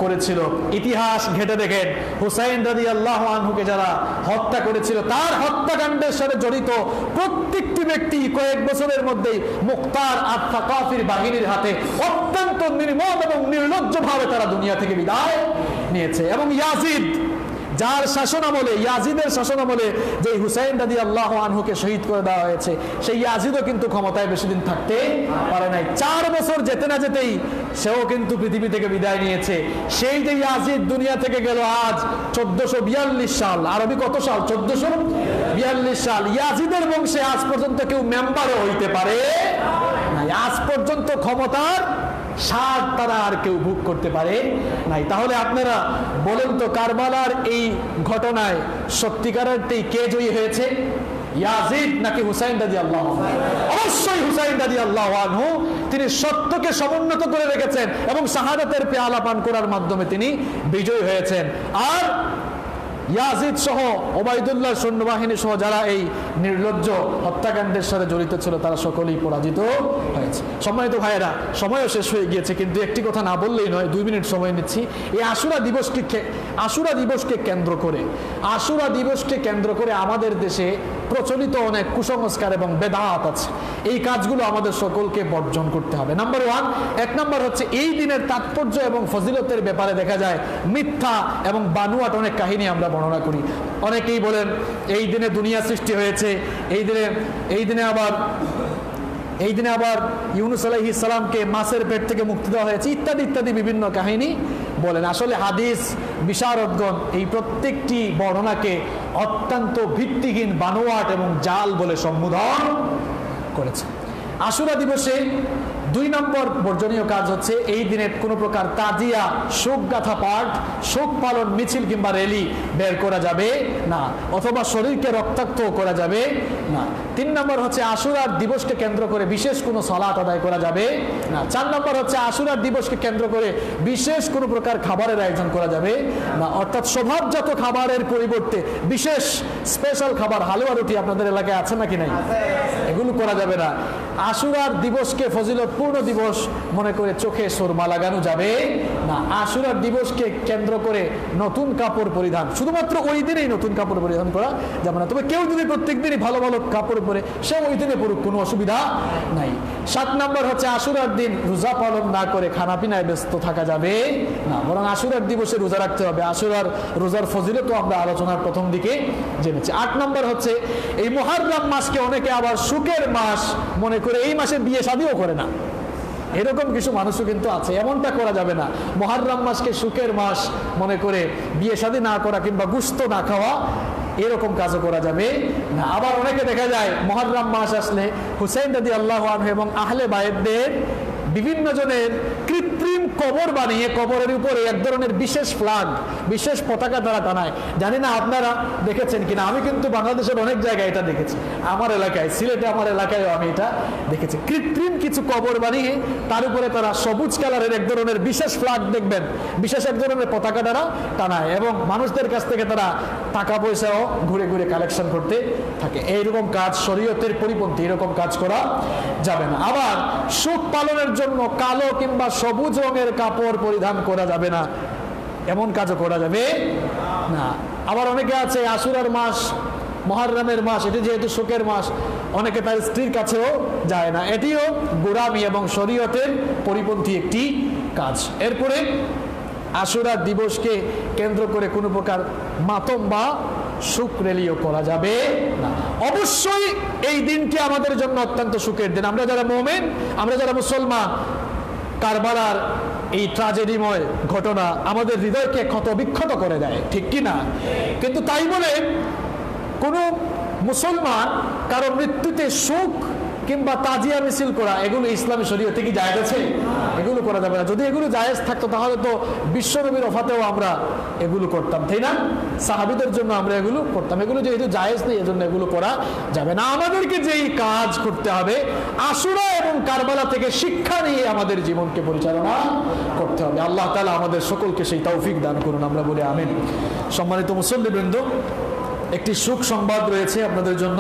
[SPEAKER 1] করেছিল। ইতিহাস ঘেটে দেখেন হুসাইন রাদিয়াল্লাহু আনহুকে যারা হত্যা করেছিল, তার হত্যাকাণ্ডের সাথে জড়িত প্রত্যেকটি ব্যক্তি কয়েক বছরের মধ্যেই মুক্তার আত-তাকাফির বাহিনীর হাতে অত্যন্ত নির্মম এবং নির্লজ্জভাবে তারা দুনিয়া থেকে বিদায় নিয়েছে। এবং ইয়াজিদ, যার শাসনামলে, ইয়াজিদের শাসনামলে যে হুসাইন রাদিয়াল্লাহু আনহুকে শহীদ করে দেওয়া হয়েছে, সেই ইয়াজিদও কিন্তু ক্ষমতায় বেশি দিন থাকতে পারে নাই। 4 বছর যেতে না যেতেই সেও কিন্তু পৃথিবী থেকে বিদায় নিয়েছে। সেই যে ইয়াজিদ দুনিয়া থেকে গেল আজ 1442 সাল, আরবি কত সাল? 1400 42 সাল। ইয়াজিদের বংশে আজ পর্যন্ত কেউ মেম্বারও হইতে পারে নাই, আজ পর্যন্ত ক্ষমতার স্বাদ তারা আর কেউ ভোগ করতে পারে নাই। তাহলে আপনারা বলেন তো, কারবালার এই ঘটনায় সত্যিকারের কে জয়ী হয়েছে, ইয়াজিদ নাকি হুসাইন রাদিয়াল্লাহু আনহু? অবশ্যই হুসাইন রাদিয়াল্লাহু আনহু। তিনি সত্যকে সমুন্নত করে রেখেছেন এবং শাহাদাতের পেয়ালা পান করার মাধ্যমে তিনি বিজয়ী হয়েছেন। আর ইয়াজিদ সহ ওবাইদুল্লাহ সৈন্যবাহিনী সহ যারা এই নির্লজ্জ হত্যাকাণ্ডের সাথে জড়িত ছিল তারা সকলেই পরাজিত হয়েছে। সম্মানিত ভাইয়েরা, সময়ও শেষ হয়ে গিয়েছে, কিন্তু একটি কথা না বললেই নয়, 2 মিনিট সময় নিচ্ছি। এই আশুরা দিবসকে কেন্দ্র করে আমাদের দেশে প্রচলিত অনেক কুসংস্কার এবং বেদাত আছে। এই কাজগুলো আমাদের সকলকে বর্জন করতে হবে। নাম্বার 1, 1 নম্বর হচ্ছে এই দিনের তাৎপর্য এবং ফজিলতের ব্যাপারে দেখা যায় মিথ্যা এবং বানুয়াট অনেক কাহিনী আমরা বর্ণনা করি। অনেকেই বলেন এই দিনে দুনিয়া সৃষ্টি হয়েছে, এই দিনে আবার ইউনুস আলাইহিস সালামকে মাছের পেট থেকে মুক্তি দেওয়া হয়েছে, ইত্যাদি ইত্যাদি বিভিন্ন কাহিনী বলেন। আসলে হাদিস বিশারদগণ এই প্রত্যেকটি বর্ণনাকে অত্যন্ত ভিত্তিহীন, বানোয়াট এবং জাল বলে সম্বোধন করেছে। আশুরা দিবসে 2 নম্বর বর্জনীয় কাজ হচ্ছে এই দিনে কোনো প্রকার তাজিয়া, শোক গাথা পাঠ, শোক পালন মিছিল কিংবা র্যালি বের করা যাবে না, অথবা শরীরকে রক্তাক্ত করা যাবে না। 3 নম্বর হচ্ছে আশুরার দিবসকে কেন্দ্র করে বিশেষ কোনো সালাত আদায় করা যাবে না। 4 নম্বর হচ্ছে আশুরার দিবসকে কেন্দ্র করে বিশেষ কোনো প্রকার খাবারের আয়োজন করা যাবে না, অর্থাৎ স্বভাবজাত খাবারের পরিবর্তে বিশেষ স্পেশাল খাবার, হালুয়া রুটি আপনাদের এলাকায় আছে নাকি নাই, এগুলো করা যাবে না। আশুরার দিবসকে ফজিলতপূর্ণ দিবস মনে করে চোখে সুরমা লাগানো যাবে না। আশুরার দিবসকে কেন্দ্র করে নতুন কাপড় পরিধান, শুধুমাত্র ওই দিনেই নতুন কাপড় পরিধান করা যাবে না, তবে কেউ যদি প্রত্যেক দিনই ভালো ভালো কাপড় পরে সে ওই দিনে পড়ুক, কোনো অসুবিধা নাই। 7 নম্বর হচ্ছে আশুরার দিন রোজা পালন না করে খানাপিনায় ব্যস্ত থাকা যাবে না, বরং আশুরার দিবসে রোজা রাখতে হবে। আশুরার রোজার ফজিলত আমরা আলোচনার প্রথম দিকে জেনেছি। 8 নম্বর হচ্ছে এই মুহররম মাসকে অনেকে আবার সুখের মাস মনে করে এই মাসে বিয়ে শাদীও করে না, এরকম কিছু মানুষও কিন্তু আছে। এমনটা করা যাবে না। মুহররম মাসকে সুখের মাস মনে করে বিয়ে শাদী না করা কিংবা গুস্ত না খাওয়া, এরকম কাজও করা যাবে না। আবার অনেকে দেখা যায় মুহররম মাস আসলে হুসাইন রাদিয়াল্লাহু আনহু এবং আহলে বায়তদের বিভিন্ন জনের কৃত্রিম কবর বানিয়ে কবরের উপরে এক ধরনের বিশেষ ফ্ল্যাগ, বিশেষ পতাকা তারা টানায়। জানি না আপনারা দেখেছেন কিনা, আমি কিন্তু বাংলাদেশের অনেক জায়গায় এটা দেখেছি। আমার এলাকায়, সিলেটে আমার এলাকায়ও আমি এটা দেখেছি। কৃত্রিম কিছু কবর বানিয়ে তার উপরে তারা সবুজ কালারের এক ধরনের বিশেষ ফ্ল্যাগ দেখবেন, বিশেষ এক ধরনের পতাকা তারা টানায় এবং মানুষদের কাছ থেকে তারা টাকা পয়সাও ঘুরে ঘুরে কালেকশন করতে থাকে। এইরকম কাজ শরীয়তের পরিপন্থী, এরকম কাজ করা যাবে না। আবার শোক পালনের জন্য কালো কিংবা সবুজ রঙের কাপড় পরিধান করা যাবে না, এমন কাজও করা যাবে না। আবার অনেকে আছে আশুরার মাস, মুহররমের মাস, এটি যেহেতু শোকের মাস, অনেকে তার স্ত্রীর কাছেও যায় না, এটিও গোঁড়ামি এবং শরীয়তের পরিপন্থী একটি কাজ। এরপরে আশুরার দিবসকে কেন্দ্র করে কোনো প্রকার মাতম বা সুখ র্যালিও করা যাবে না। অবশ্যই এই দিনটি আমাদের জন্য অত্যন্ত সুখের দিন। আমরা যারা মুমিন, আমরা যারা মুসলমান, কারবালার এই ট্র্যাজেডিময় ঘটনা আমাদের হৃদয়কে ক্ষত বিক্ষত করে দেয়, ঠিক কি না? কিন্তু তাই বলে কোনো মুসলমান কারো মৃত্যুতে শোক কিংবা তাজিয়া মিছিল করা, এগুলো ইসলামী শরীয়তে কি জায়েজ আছে? এগুলো করা যাবে না। যদি এগুলো জায়েজ থাকতো তাহলে তো বিশ্বনবীর ওফাতেও আমরা এগুলো করতাম, তাই না? সাহাবীদের জন্য আমরা এগুলো করতাম। এগুলো যেহেতু জায়েজ নেই, এজন্য এগুলো করা যাবে না। আমাদেরকে যেই কাজ করতে হবে, আশুরা এবং কারবালা থেকে শিক্ষা নিয়ে আমাদের জীবনকে পরিচালনা করতে হবে। আল্লাহ তাআলা আমাদের সকলকে সেই তৌফিক দান করুন, আমরা বলি আমিন। সম্মানিত মুসল্লিবৃন্দ, একটি সুখ সংবাদ রয়েছে আপনাদের জন্য।